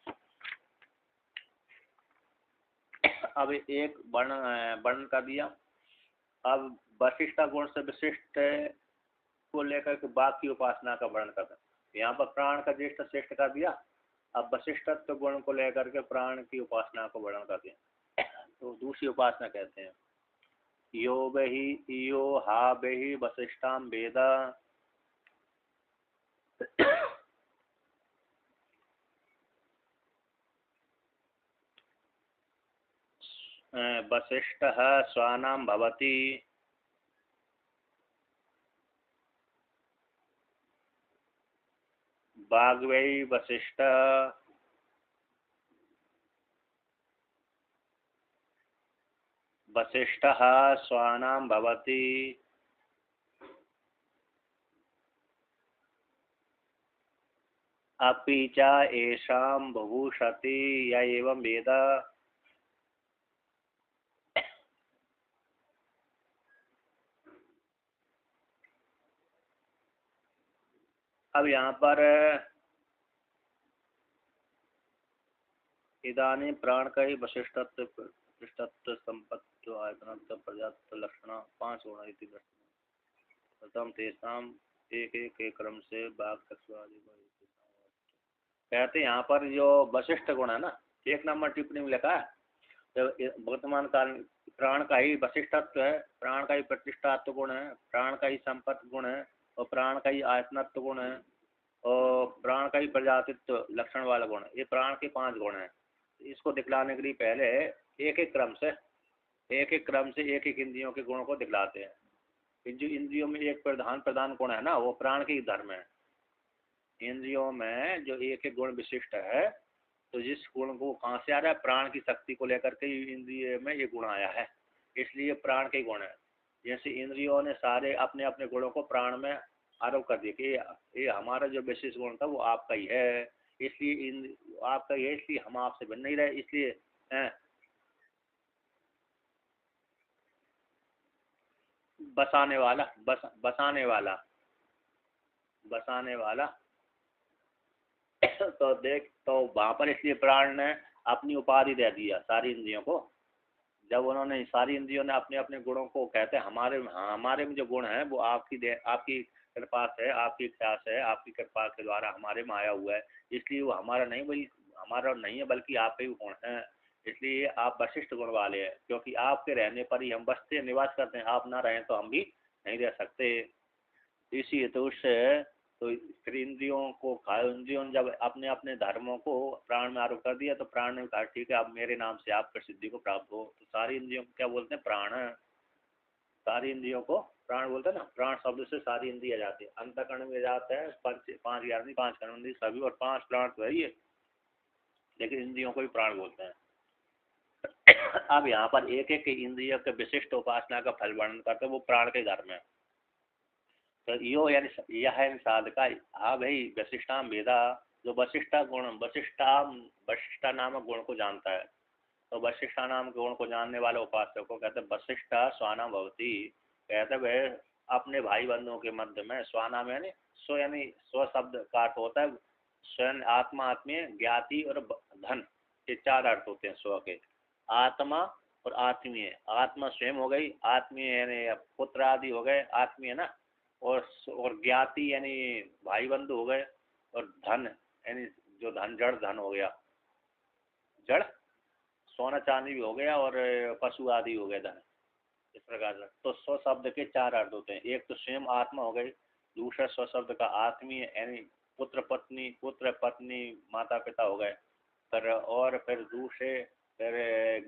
Speaker 1: अब एक वर्णन कर दिया। अब वशिष्ठ गुण से विशिष्ट को लेकर के बाकी उपासना का वर्णन करते हैं। यहाँ पर प्राण का ज्येष्ठ श्रेष्ठ कर दिया। अब वशिष्ठत्व गुण को लेकर के प्राण की उपासना को वर्णन कर दिया। तो दूसरी उपासना कहते हैं यो हा बेहि वशिष्ठाम वेद वशिष्ठः स्वानां भवति वाग्वै वशिष्ठ वशिष्ठः स्वानां भवति अपि च येषां बुभूषति य एवं वेद। अब यहाँ पर इदानीं प्राण का ही वशिष्ठत्व संपत्ति आयतनत्व प्रजात्व लक्षण 5 गुण इति प्रथम तेषाम एक एक के क्रम से बाघ चक्षु आदि कहते हैं। यहाँ पर जो वशिष्ठ गुण है ना, 1 नंबर टिप्पणी में लिखा है तो वर्तमान काल प्राण का ही वशिष्ठत्व है, प्राण का ही प्रतिष्ठात्व गुण है, प्राण का ही संपत्ति गुण है, और प्राण का ही आयतनत्व गुण है, और प्राण का ही प्रजातित्व लक्षण वाला गुण है। ये प्राण के 5 गुण हैं। इसको दिखलाने के लिए पहले एक एक क्रम से एक एक इंद्रियों के गुणों को दिखलाते हैं। जो इंद्रियों में एक प्रधान प्रधान गुण है ना, वो प्राण के ही धर्म है। इंद्रियों में जो एक एक गुण विशिष्ट है, तो जिस गुण को कहाँ से आ रहा है, प्राण की शक्ति को लेकर के इंद्रिय में ये गुण आया है, इसलिए प्राण के गुण है। जैसे इंद्रियों ने सारे अपने अपने गुणों को प्राण में आरोप कर दिया कि ये हमारा जो विशेष गुण था वो आपका ही है, इसलिए आपका ही है, इसलिए हम आपसे भिन्न नहीं रहे, इसलिए है। बसाने वाला बसाने वाला तो देख, तो वहां पर इसलिए प्राण ने अपनी उपाधि दे दिया सारी इंद्रियों को। जब उन्होंने सारी इंद्रियों ने अपने अपने गुणों को कहते हैं हमारे में जो गुण है वो आपकी कृपा से, आपकी इच्छा से, आपकी कृपा के द्वारा हमारे में आया हुआ है, इसलिए वो हमारा नहीं है बल्कि आपके भी गुण है। इसलिए आप वशिष्ठ गुण वाले हैं, क्योंकि आपके रहने पर ही हम बसते निवास करते हैं, आप ना रहें तो हम भी नहीं रह सकते। इसी हेतु से तो फिर इंद्रियों ने जब अपने अपने धर्मों को प्राण में आरोप कर दिया, तो प्राण ने कहा ठीक है, अब मेरे नाम से आप प्रसिद्धि को प्राप्त हो। तो सारी इंद्रियों को क्या बोलते हैं, प्राण। सारी इंद्रियों को प्राण बोलते हैं ना, प्राण शब्द से सारी इंद्रिया जाती है। अंतःकरण में जाता है 5 ज्ञानी 5 कर्म सभी, और 5 प्राण तो है ये, लेकिन इंद्रियों को भी प्राण बोलते हैं। अब यहाँ पर एक एक इंद्रिय के विशिष्ट उपासना का फल वर्णन करते हैं, वो प्राण के धर्म है। तो यो यानी यह है साधका। हाँ भाई, वशिष्ठाम वेदा, जो वशिष्ठा नामक गुण को जानता है, तो वशिष्ठा नाम गुण को जानने वाले उपासक को कहते हैं वशिष्ठा स्वानाम भवती। कहते वह अपने भाई बंधुओं के मध्य में, स्वानाम यानी स्व शब्द का अर्थ होता है स्वयं, आत्मा, आत्मीय, ज्ञाति और धन, ये 4 अर्थ होते हैं स्व के। आत्मा और आत्मीय, आत्मा स्वयं हो गई, आत्मीय यानी पुत्र आदि हो गए आत्मीय ना, और ज्ञाति यानी भाई बंधु हो गए, और धन यानी जो धन जड़ धन हो गया, जड़ सोना चांदी भी हो गया, और पशु आदि हो गए धन, इस प्रकार से। तो स्व शब्द के 4 अर्थ होते हैं। एक तो स्वयं आत्मा हो गई, दूसरा स्व शब्द का आत्मीय यानी पुत्र पत्नी माता पिता हो गए, फिर दूसरे फिर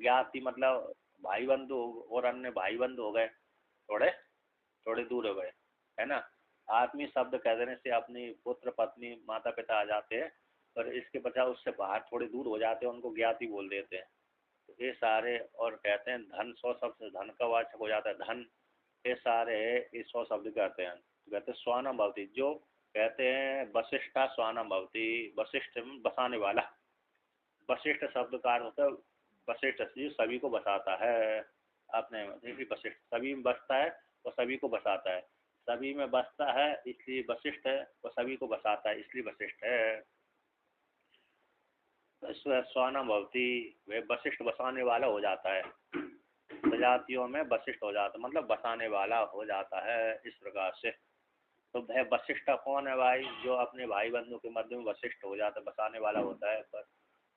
Speaker 1: ज्ञाति मतलब भाई बंधु, और अन्य भाई बंधु हो गए, थोड़े थोड़े दूर हो गए, है ना। आत्मीय शब्द कह देने से अपनी पुत्र पत्नी माता पिता आ जाते हैं, पर इसके बजाय उससे बाहर थोड़े दूर हो जाते हैं, उनको ज्ञाति बोल देते हैं। तो ये सारे, और कहते हैं धन, 100 शब्द से धन का वाचक हो जाता है धन, ये सारे इस 100 शब्द कहते हैं। तो कहते हैं स्वानम भवती, जो कहते हैं वशिष्ठा स्वानम भवती, वशिष्ठ बसाने वाला। वशिष्ठ शब्द का अर्थ होता है वशिष्ठ, सभी को बसाता है अपने, वशिष्ठ सभी में बसता है और सभी को बसाता है, सभी में बसता है इसलिए वशिष्ठ है, और सभी को बसाता है इसलिए वशिष्ठ है। स्वानम भवती, वे वशिष्ठ बसाने वाला हो जाता है, प्रजातियों में वशिष्ठ हो जाता, मतलब बसाने वाला हो जाता है, इस प्रकार से। तो वह वशिष्ठ कौन है भाई, जो अपने भाई बंधु के मध्य में वशिष्ठ हो जाता है, बसाने वाला होता है। पर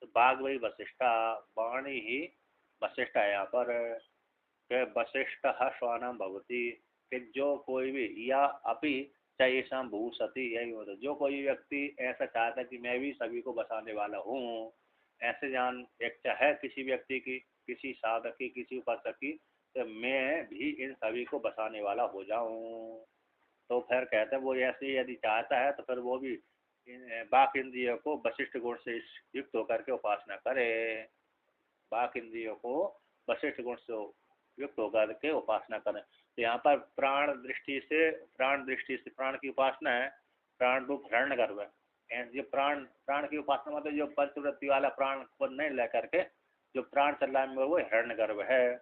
Speaker 1: तो बाघ वही वशिष्ठा, वाणी ही वशिष्ठ है यहाँ पर। वशिष्ठ श्वानम भवती, कि जो कोई भी, या अपि चाहे भूसती, यही होता है, जो कोई व्यक्ति ऐसा चाहता है कि मैं भी सभी को बसाने वाला हूँ, ऐसे जान इच्छा है किसी व्यक्ति की, किसी साधक की, किसी उपासक की, तो मैं भी इन सभी को बसाने वाला हो जाऊं। तो फिर कहते हैं वो ऐसे यदि चाहता है तो फिर वो भी बाक इंद्रियों को वशिष्ठ गुण से युक्त होकर के उपासना करे, बाक इंद्रियों को वशिष्ठ गुण से युक्त होकर के उपासना करें। तो यहाँ पर प्राण प्राण की उपासना है, प्राण रूप हिरण्य गर्भ है। जो प्राण की उपासना मतलब जो पंचवृत्ति वाला प्राण को नहीं लेकर के जो प्राण चल रहा है वो हिरण्य गर्भ है।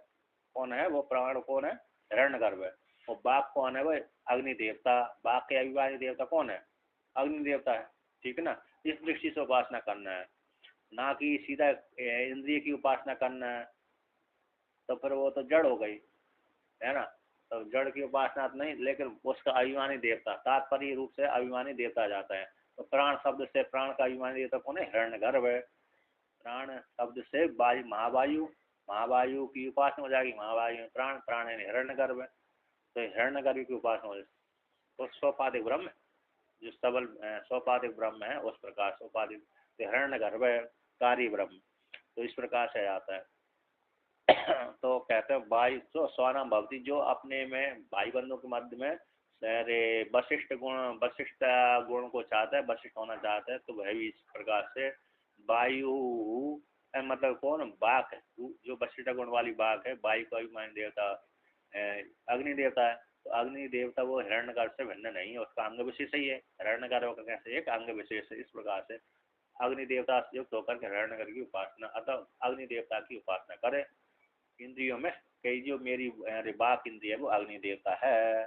Speaker 1: कौन है वो प्राण, कौन है, हिरण्य गर्भ है। और बाघ कौन है, वो अग्नि देवता, बाघ के अभिमानी देवता कौन है, अग्नि देवता है, ठीक है ना। इस दृष्टि से उपासना करना है, ना कि सीधा इंद्रिय की उपासना करना है, तो फिर वो तो जड़ हो गई, है ना। तो जड़ की उपासना नहीं, लेकिन उसका अभिमानी देवता, तात्पर्य रूप से अभिमानी देवता जाता है। तो प्राण शब्द से प्राण का अभिमानी देवता कौन है, हिरण्यगर्भ है। प्राण शब्द से वायु, महावायु, महावायु की उपासना हो जाएगी। महावायु में प्राण, प्राण यानी हिरण्यगर्भ है, तो हिरण्यगर्भ की उपासना हो जाएगी। तो सोपाधिक ब्रह्म, जो सबल सोपाधिक ब्रह्म है उस प्रकार सोपाधिक हिरण्यगर्भ है, कार्य ब्रह्म, तो इस प्रकार से आता है। तो कहते हैं भाई तो स्वानाम भवती, जो अपने में भाई बंधुओं के मध्य में अरे वशिष्ठ गुण को चाहता है, वशिष्ठ होना चाहता है, तो वह भी इस प्रकार से वायु मतलब कौन बाघ है, जो वशिष्ठ गुण वाली बाघ है, वायु का अभिमान देवता अग्नि देवता है। तो अग्नि देवता वो हिरण्यगर्भ से भिन्न नहीं है, उसका अंग विशेष ही है, हिरण्यगर्भ का कैसे एक अंग विशेष है। इस प्रकार से अग्नि देवता से युक्त होकर के हिरण्यगर्भ की उपासना, अतः अग्नि देवता की उपासना करे। इंद्रियों में कई जो मेरी बाघ इंद्रिय है वो अग्नि देवता है,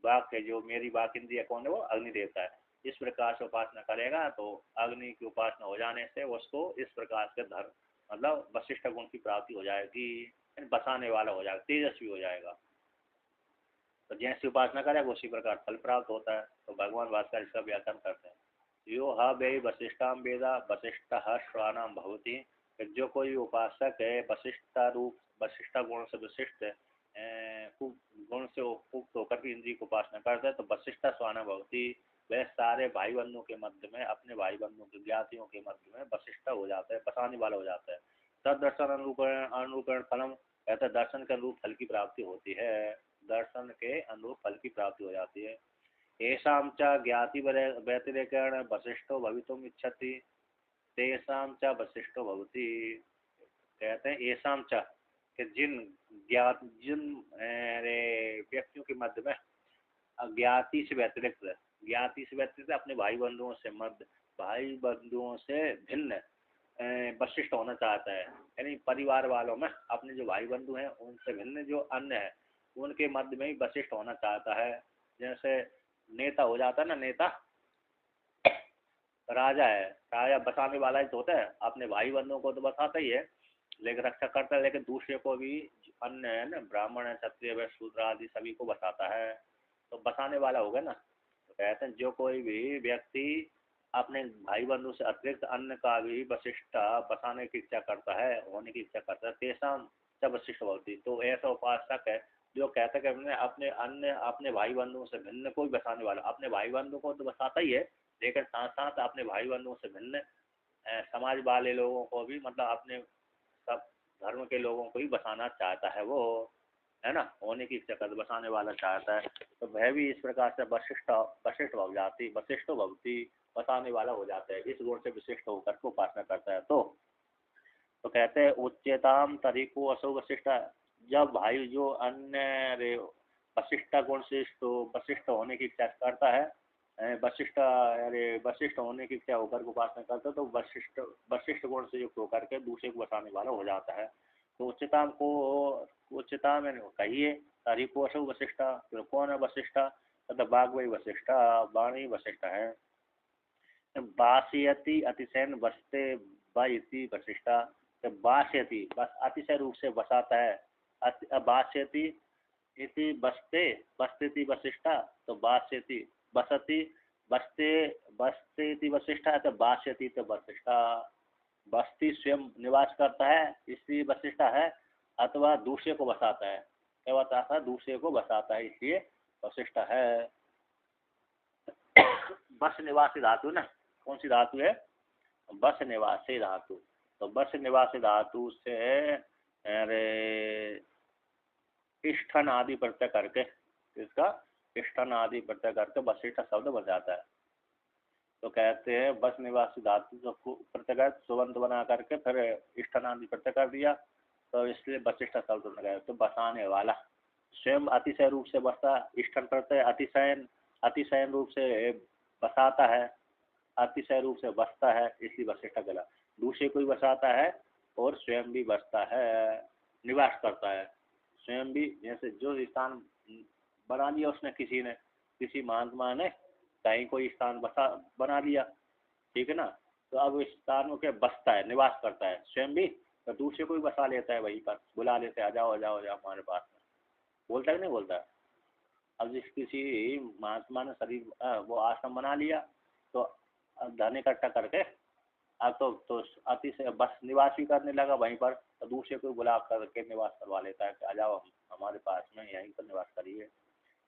Speaker 1: बाघ है जो मेरी बाघ इंद्रिय कौन है, वो अग्नि देवता है। इस प्रकार से उपासना करेगा तो अग्नि की उपासना हो जाने से उसको इस प्रकार से धर्म मतलब वशिष्ठ गुण की प्राप्ति हो जाएगी, बसाने वाला हो जाएगा, तेजस्वी हो जाएगा। तो जैसी उपासना करेगा उसी प्रकार फल प्राप्त होता है। तो भगवान भास्कर इसका व्याख्यान करते हैं, यो हा वे वशिष्ठाम वेदा वशिष्ठ श्रवाणाम भवती, जो कोई उपासक है वशिष्ठ रूप वशिष्ठ गुण से विशिष्ट गुण से उक्त होकर के इंद्रिय को उपासना करता है, तो वशिष्ठ स्वाना भवती, वह सारे भाई बंधुओं के मध्य में, अपने भाई बंधुओं के ज्ञातियों के मध्य में वशिष्ठ हो जाता है, बसाने वाला हो जाता है। तदर्शन अनुरूपण फलम, कहता है दर्शन के अनुरूप फल की प्राप्ति होती है, दर्शन के अनुरूप फल की प्राप्ति हो जाती है। येषां च ज्ञाति व्यतिरेकेण वशिष्ठो भवितुम इच्छति तेषां च वशिष्ठो भवति, कहते हैं येषां च कि जिन व्यक्तियों के मध्य में ज्ञाति से व्यतिरिक्त अपने भाई बंधुओं से मध्य भाई बंधुओं से भिन्न वशिष्ठ होना चाहता है, यानी परिवार वालों में अपने जो भाई बंधु हैं उनसे भिन्न जो अन्य है उनके मध्य में ही वशिष्ठ होना चाहता है। जैसे नेता हो जाता है ना, नेता राजा है, राजा बसाने वाला ही तो होता है, अपने भाई बंधुओं को तो बसाता ही है लेकिन रक्षा करता है, लेकिन दूसरे को भी अन्य है ना, ब्राह्मण है, क्षत्रिय है, शूद्र आदि सभी को बसाता है, तो बसाने वाला होगा ना। तो कहते हैं जो कोई भी व्यक्ति अपने भाई बंधु से अतिरिक्त अन्य का भी वशिष्ठ बसाने की इच्छा करता है, होने की इच्छा करता है, तेषां च वशिष्ठ भवति, तो ऐसा उपासक है जो कहता है कि अपने अन्य अपने भाई बंधुओं से भिन्न कोई बसाने वाला, अपने भाई बंधु को तो बसाता ही है लेकिन साथ साथ अपने भाई बंधुओं से भिन्न समाज वाले लोगों को भी, मतलब अपने सब धर्म के लोगों को भी बसाना चाहता है, वो है ना, होने की इच्छा कर बसाने वाला चाहता है। तो वह भी इस प्रकार से वशिष्ठ वशिष्ठ भव जाती, वशिष्ठ भवती, बसाने वाला हो जाता है, इस गुण से विशिष्ट होकर के उपासना करता है। तो कहते हैं उच्चताम तरीको असो वशिष्ठ, जब भाई जो अन्य वशिष्ठ गुण से वशिष्ठ होने की इच्छा करता है, वशिष्ठ होने की इच्छा होकर उपासना करता है, तो वशिष्ठ वशिष्ठ गुण से युक्त होकर के दूसरे को बसाने वाला हो जाता है। तो उच्चताम कहिए तरीको असो वशिष्ठ, तो कौन है वशिष्ठ, तथा बाघ वही वशिष्ठ, वाणी वशिष्ठ है। बासयति अतिशयन बसते बाइति वशिष्ठा, तो बासयति बस अतिशय रूप से बसाता है, बासयति इति बसते बसते वशिष्ठा, तो बासयति बसति बसते बसते इति वशिष्ठा, तो बासयति तो वशिष्ठा, बस्ती स्वयं निवास करता है इसलिए वशिष्ठा है, अथवा दूसरे को बसाता है, क्या बताता है, दूसरे को बसाता है इसलिए वशिष्ठा है। बस निवासी धातु ना, कौन सी धातु है, बस निवासी धातु, तो बस निवासी धातु से अरे इष्ठन आदि प्रत्यय करके, इसका इष्ठन आदि प्रत्यय करके वशिष्ठ शब्द बन जाता है। तो कहते हैं बस निवासी धातु को प्रत्यय सुबंध बना करके फिर इष्ठन आदि प्रत्यय कर दिया, तो इसलिए वशिष्ठ शब्द बन गया। तो बसाने वाला स्वयं अतिशय रूप से बसता, इष्ठन प्रत्यय अतिशयन रूप से बसाता है, अतिशय रूप से बसता है, इसलिए वशिष्ठ गला। दूसरे को भी बसाता है और स्वयं भी बसता है, निवास करता है स्वयं भी। जैसे जो स्थान बना लिया उसने, किसी महात्मा ने कहीं कोई स्थान बना लिया, ठीक है ना, तो अब इस स्थान में क्या बसता है, निवास करता है स्वयं भी, तो दूसरे को भी बसा लेता है, वहीं पर बुला लेते हैं, आ जाओ आ जाओ आ जाओ हमारे पास में, बोलता है कि नहीं बोलता है। अब जिस किसी महात्मा ने शरीर वो आश्रम बना लिया, तो धन इकट्ठा करके अब तो अति से बस निवास भी करने लगा वहीं पर, तो दूसरे को बुला करके निवास करवा लेता है कि आ जाओ हमारे पास में यहीं पर निवास करिए।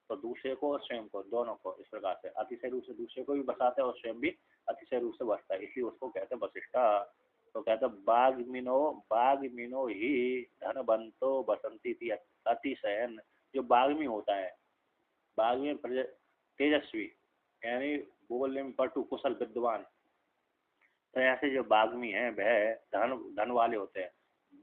Speaker 1: तो दूसरे को और स्वयं को, दोनों को इस प्रकार से अतिशय रूप से दूसरे को भी बसाते हैं और स्वयं भी अतिशय रूप से बसता है, इसलिए उसको कहते हैं वशिष्ठा। तो कहते हैं बाघ मीनो ही धनवंतो बसंती थी अतिशयन। जो बाघमी होता है, बाघमी तेजस्वी, यानी बोलने में पटु कुशल विद्वान, तो ऐसे जो बाग्मी हैं वह धन वाले होते हैं।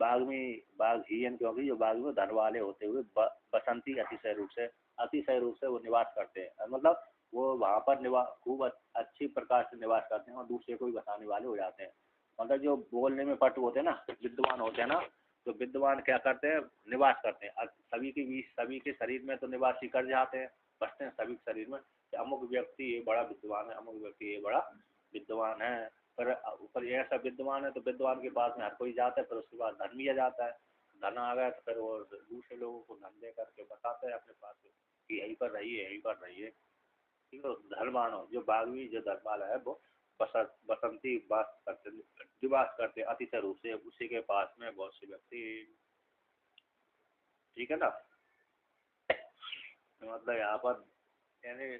Speaker 1: बाग्मी बाघ हियन क्योंकि जो बाग्मी धन वाले होते हुए बसंती अतिशय रूप से वो निवास करते हैं, मतलब वो वहाँ पर निवास खूब अच्छी प्रकार से निवास करते हैं और दूसरे को भी बसाने वाले हो जाते हैं। मतलब जो बोलने में पटु होते हैं ना, विद्वान होते हैं ना, तो विद्वान क्या करते हैं, निवास करते हैं सभी के बीच, सभी के शरीर में तो निवास ही कर जाते हैं, बसते हैं सभी के शरीर में। अमुक व्यक्ति ये बड़ा विद्वान है, अमुक व्यक्ति ये बड़ा विद्वान है। पर ऐसा विद्वान है तो विद्वान के पास में हर कोई जाता है, फिर उसके बाद धन भी आ जाता है। धन आ गया तो फिर वो दूसरे लोगों को धन दे करके बताते हैं अपने पास कि यहीं पर रहिए, यहीं पर रहिए। ठीक है, धर्मानो जो बागवी जो धर्माला है वो बसंती निवास करते अतिशय रूप से उसी के पास में बहुत से व्यक्ति। ठीक है ना, मतलब यहाँ पर यानी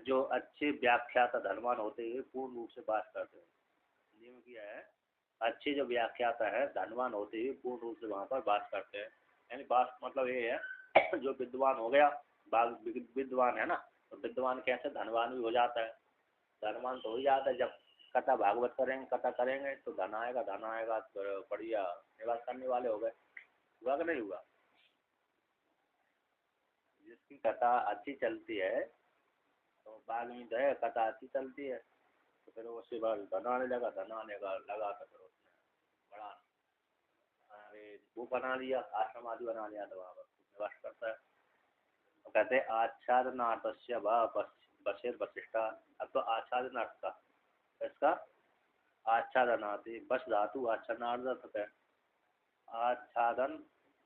Speaker 1: जो अच्छे व्याख्याता धर्मान होते हुए पूर्ण रूप से बात करते हैं, नियम किया है। अच्छे जो व्याख्याता है धनवान होते हुए पूर्ण रूप से वहाँ पर बात करते हैं। यानी बात मतलब ये है जो विद्वान हो गया, विद्वान है ना, तो विद्वान कैसे धनवान भी हो जाता है। धनवान तो हो ही जाता है जब कथा भागवत करेंगे, कथा करेंगे तो धन आएगा तो बढ़िया निवास करने वाले हो गए। हुआ कि नहीं हुआ? जिसकी कथा अच्छी चलती है तो बाग में जो है कथा अच्छी चलती है, तो फिर उसके बाद धन आने लगा तो फिर उसने बड़ा अरे वो बना लिया, आश्रम आदि बना लिया, तो वहाँ पर निवास करता है। तो कहते हैं आच्छादनार्थस्य बसेर वशिष्ठा। अब तो आच्छादनार्थ का, इसका आच्छादनादि बस धातु आच्छादनार्थ है। आच्छादन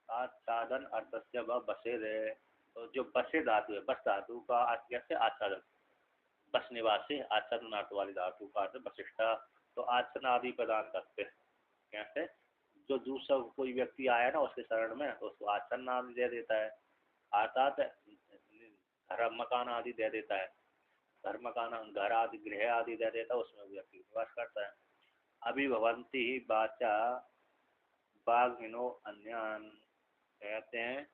Speaker 1: आच्छादन अर्थस्य व बसेर है। तो जो बसे धातु है, बस धातु का अर्थ कैसे आच्छादन, बस निवासी आच्छादनार्थ वाली धातु का अर्थ वशिष्ठा। तो आच्छादन आदि प्रदान करते हैं कैसे, जो दूसरा कोई व्यक्ति आया ना उसके शरण में तो उसको आच्छादन आदि दे देता है, अर्थात घर मकान आदि दे देता है, घर मकान घर आदि गृह आदि दे देता है, उसमें व्यक्ति निवास करता है। अभिभवंती ही बाचा बाघिनो अन्यान। कहते हैं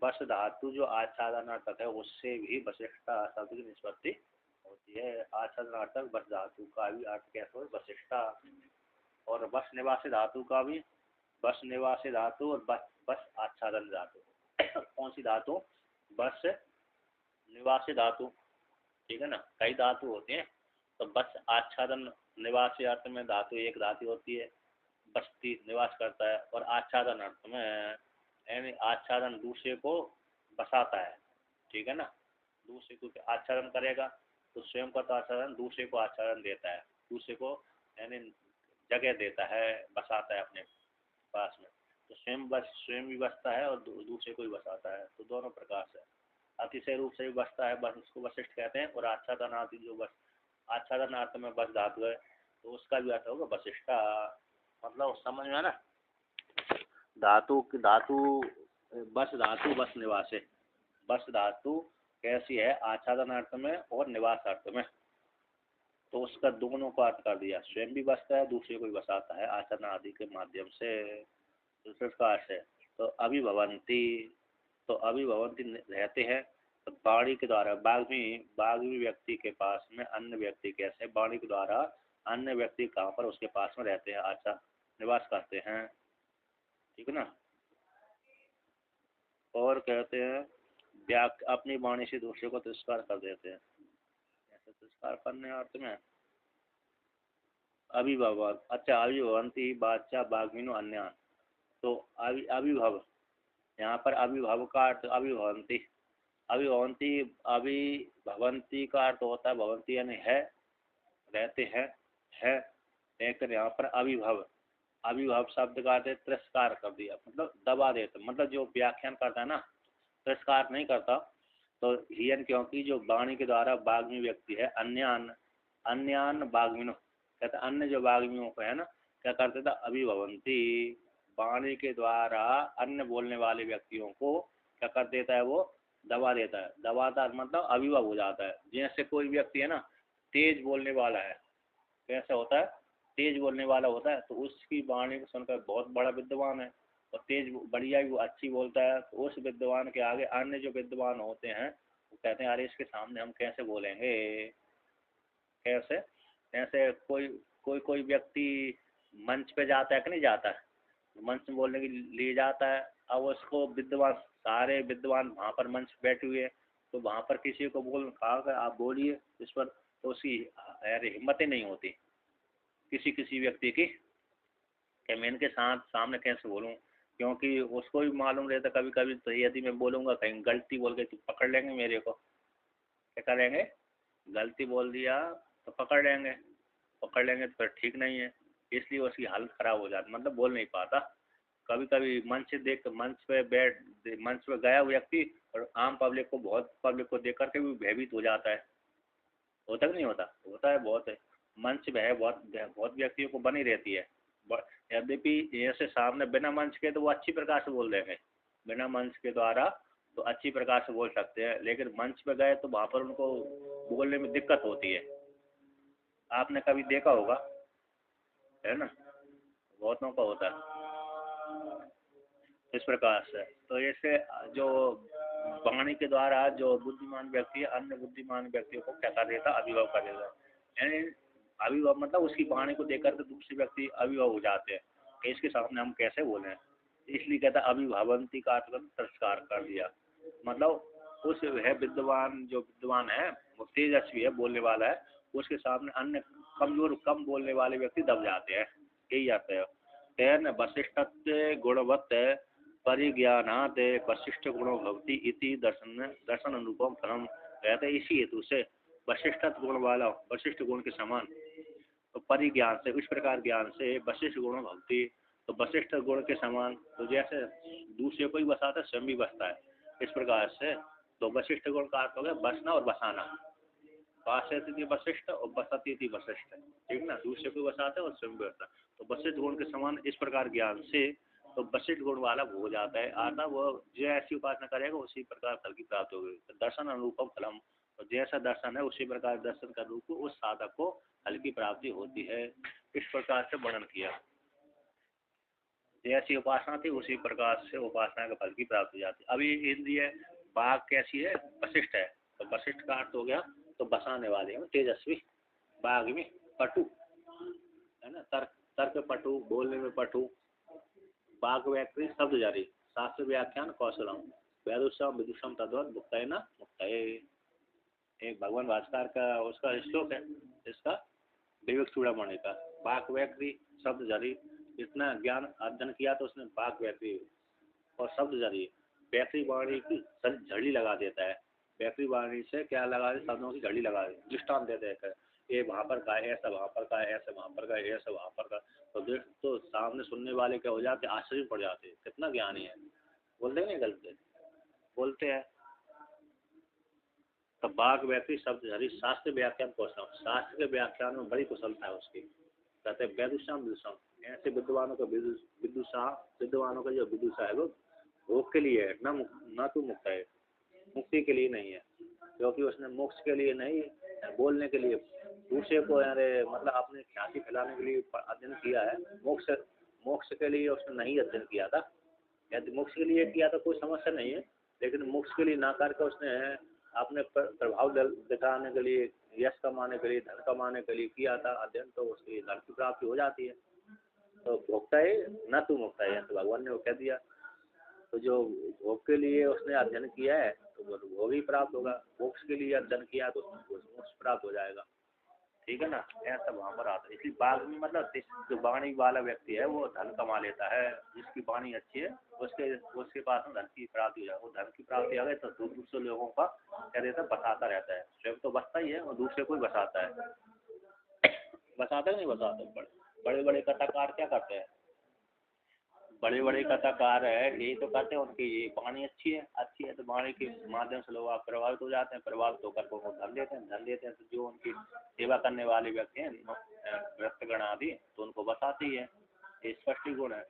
Speaker 1: बस धातु जो आच्छादनार्थक है उससे भी वशिष्ठा शब्द की निष्पत्ति होती है। आच्छादनार्थक बस धातु का भी अर्थ कैसे हो, वशिष्ठा। और बस निवासी धातु का भी, बस निवासी धातु और बस आच्छादन धातु कौन सी धातु, बस निवासी धातु। ठीक है ना, कई धातु होते हैं, तो बस आच्छादन निवासी अर्थ में धातु एक धातु होती है, बस्ती निवास करता है, और आच्छादन अर्थ में यानी आच्छादन दूसरे को बसाता है। ठीक है ना, दूसरे को आच्छादन करेगा तो स्वयं का तो आच्छादन दूसरे को आच्छादन देता है, दूसरे को यानी जगह देता है, बसाता है अपने पास में। तो स्वयं भी बसता है और दूसरे को भी बसाता है, तो दोनों प्रकार से अतिशय रूप से भी बसता है, बस उसको वशिष्ठ कहते हैं। और आच्छादनादि जो बस आच्छादनार्थ में बस धातु है तो उसका भी अर्थ होगा वशिष्ठा। मतलब समझ में ना, धातु बस निवास है। बस धातु कैसी है, आच्छादन अर्थ में और निवास अर्थ में, तो उसका दोनों का अर्थ कर दिया, स्वयं भी बसता है दूसरे को भी बसाता है आच्छादन आदि के माध्यम से। दूसरे का अर्थ है तो अभिभवंती, तो अभिभवंती रहते हैं तो वाणी के द्वारा। बाघवी व्यक्ति के पास में अन्य व्यक्ति कैसे, वाणी के द्वारा अन्य व्यक्ति कहाँ पर उसके पास में रहते हैं, आच्छा निवास करते हैं। ठीक है ना, और कहते हैं अपनी वाणी से दूसरे को तिरस्कार कर देते हैं। ऐसे तिरस्कार करने अर्थ में अभिभव, अच्छा अभिभवंती बादशाह बाघिनो अन्य। तो अभिभव, यहाँ पर अभिभव का अर्थ अभिभवंती, अभिभवंती का अर्थ होता है भवंती यानी है, रहते हैं, है। लेकिन यहाँ पर अभिभव शब्द का अर्थ तिरस्कार कर दिया, मतलब दबा देते, मतलब जो व्याख्यान करता है ना तिरस्कार नहीं करता। तो हियन क्योंकि जो वाणी के द्वारा बाग्मी व्यक्ति है, अन्यान बाग्मिनो कहते अन्य जो वाग्मियों को है ना क्या करते थे, अभिभवंती, वाणी के द्वारा अन्य बोलने वाले व्यक्तियों को क्या कर देता है, वो दबा देता है। दबाता मतलब अभिभव हो जाता है। जैसे कोई व्यक्ति है ना तेज बोलने वाला है, कैसा होता है, तेज बोलने वाला होता है, तो उसकी वाणी को सुनकर बहुत बड़ा विद्वान है और तेज बढ़िया ही वो अच्छी बोलता है, तो उस विद्वान के आगे अन्य जो विद्वान होते हैं वो कहते हैं अरे इसके सामने हम कैसे बोलेंगे, कैसे। ऐसे कोई कोई कोई व्यक्ति मंच पे जाता है कि नहीं जाता है, मंच में बोलने के लिए जाता है। अब उसको विद्वान, सारे विद्वान वहाँ पर मंच पे बैठे हुए हैं, तो वहाँ पर किसी को बोल कहा कर आप बोलिए इस पर, तो उसकी यार हिम्मत ही नहीं होती किसी किसी व्यक्ति की कि मैं इनके साथ सामने कैसे बोलूँ, क्योंकि उसको भी मालूम रहता कभी कभी तो यदि मैं बोलूँगा कहीं गलती बोल गई तो पकड़ लेंगे मेरे को, क्या करेंगे, गलती बोल दिया तो पकड़ लेंगे, पकड़ लेंगे तो फिर ठीक नहीं है, इसलिए उसकी हालत ख़राब हो जाती, मतलब बोल नहीं पाता। कभी कभी मंच पे बैठ मंच पे गया व्यक्ति और आम पब्लिक को, बहुत पब्लिक को देख करके भी भयभीत हो जाता है, होता कि नहीं होता, होता है बहुत है। मंच पे है बहुत बहुत व्यक्तियों को बनी रहती है, यद्यपि ऐसे सामने बिना मंच के तो वो अच्छी प्रकार से बोल देंगे, बिना मंच के द्वारा तो अच्छी प्रकार से बोल सकते हैं, लेकिन मंच पे गए तो वहाँ पर उनको बोलने में दिक्कत होती है। आपने कभी देखा होगा, है ना, बहुतों का होता है इस प्रकार से। तो ऐसे जो वाणी के द्वारा जो बुद्धिमान व्यक्ति है अन्य बुद्धिमान व्यक्तियों को क्या कर देता, अभिभव कर देता है। यानी अभिभव मतलब उसकी वाणी को देख कर दूसरे व्यक्ति अभिभव हो जाते हैं कि इसके सामने हम कैसे बोलें, इसलिए कहता अभिभावंती का अर्थ तिरस्कार कर दिया, मतलब उस है विद्वान, जो विद्वान है वो तेजस्वी है बोलने वाला है, उसके सामने अन्य कमजोर कम बोलने वाले व्यक्ति दब जाते हैं, यही आता है। तेन वशिष्ठत्व गुणवत्त परिज्ञानात् वशिष्ठ गुणो भवति इति दर्शन दर्शन अनुपम फलम, कहते इसी हेतु से वशिष्ठत्व गुण वाला, वशिष्ठ गुण के समान, तो परिज्ञान से इस प्रकार ज्ञान से वशिष्ठ गुण भवति, तो वशिष्ठ गुण के समान, तो जैसे दूसरे को ही बसाता है स्वयं भी बसता है, इस प्रकार से। तो वशिष्ठ गुण का अर्थ हो गया बसना और बसाना, वासयति वशिष्ठ और बसती थी वशिष्ठ, ठीक ना, दूसरे को बसाते हैं और स्वयं भी बसता है, तो वशिष्ठ गुण के समान इस प्रकार ज्ञान से तो वशिष्ठ गुण वाला हो जाता है आता, वो जो ऐसी उपासना करेगा उसी प्रकार फल की प्राप्त होगी। तो दर्शन अनुरूपम फलम, तो जैसा दर्शन है उसी प्रकार दर्शन का रूप उस साधक को फल की प्राप्ति होती है, इस प्रकार से वर्णन किया। जैसी उपासना थी उसी प्रकार से उपासना के फल की प्राप्ति हो जाती। अभी इंद्रिय बाघ कैसी है, वशिष्ठ है, तो वशिष्ठ का अर्थ हो गया तो बसाने वाले में तेजस्वी, बाघ में पटु, है ना, तर्क तर्क पटु, बोलने में पटु, बाघ व्याकृति शब्द जारी, शास्त्र व्याख्यान कौशलम, वैदुषम विदुषम तद्वत मुक्तये न मुक्तये, एक भगवान भास्कर का उसका श्लोक है इसका, विवेक चूड़ामणि का। बाघ व्याकृति शब्द जारी, इतना ज्ञान अध्ययन किया तो उसने बाघ व्याकृति और शब्द जारी, व्याकृति वाणी की झड़ी लगा देता है, व्याकृति वाणी से क्या लगा दे, शब्दों की झड़ी लगा दे, दृष्टान दे देता है, ये वहाँ पर का है, ऐसा वहाँ पर का है, ऐसा वहाँ पर का है, ऐसा वहाँ पर का, तो सामने सुनने वाले क्या हो जाते, आश्चर्य पड़ जाते, कितना ज्ञानी है, बोलते नहीं गलत बोलते हैं। तो बाघ व्यक्ति शब्द हरी, शास्त्र व्याख्यान कौशल, शास्त्र के व्याख्यान में बड़ी कुशलता है उसकी, कहते वैदुषम विदुषम, ऐसे विद्वानों का विदुषा, विद्वानों का जो विदुषा है वो भोग के लिए है, न तो मुक्त है, मुक्ति के लिए नहीं है, क्योंकि उसने मोक्ष के लिए नहीं, बोलने के लिए, दूसरे को अरे मतलब अपने ख्याति फैलाने के लिए अध्ययन किया है, मोक्ष मोक्ष के लिए उसने नहीं अध्ययन किया था, यदि मोक्ष के लिए किया तो कोई समस्या नहीं है, लेकिन मोक्ष के लिए ना करके उसने अपने प्रभाव दिखाने के लिए, यश कमाने के लिए, धन कमाने के लिए किया था अध्ययन, तो उसकी धन की प्राप्ति हो जाती है, तो भोक्ता है न तू मुक्ता है, तो भगवान ने वो कह दिया। तो जो भोग के लिए उसने अध्ययन किया है तो वो भोग ही प्राप्त होगा, मोक्ष के लिए अध्ययन किया तो मोक्ष प्राप्त हो जाएगा, ठीक है ना, ऐसा वहाँ पर आता है। इसलिए बाघ में मतलब जो वाणी वाला व्यक्ति है वो धन कमा लेता है, जिसकी वाणी अच्छी है उसके पास में धन की प्राप्ति हो जाए, वो धन की प्राप्ति आ गई तो दूसरे लोगों का क्या रहता है, बसाता रहता है, स्वयं तो बसता ही है और दूसरे को ही बसाता है, बसाता है नहीं बसाता, बड़े बड़े कथाकार क्या करते हैं, बड़े बड़े कथाकार है यही तो कहते हैं उनकी ये वाणी अच्छी है तो वाणी के माध्यम से लोग आप प्रभावित हो जाते हैं, प्रभावित होकर को धन देते हैं तो जो उनकी सेवा करने वाले व्यक्ति हैं भक्तगण आदि तो उनको बताती है, ये स्पष्ट गुण है।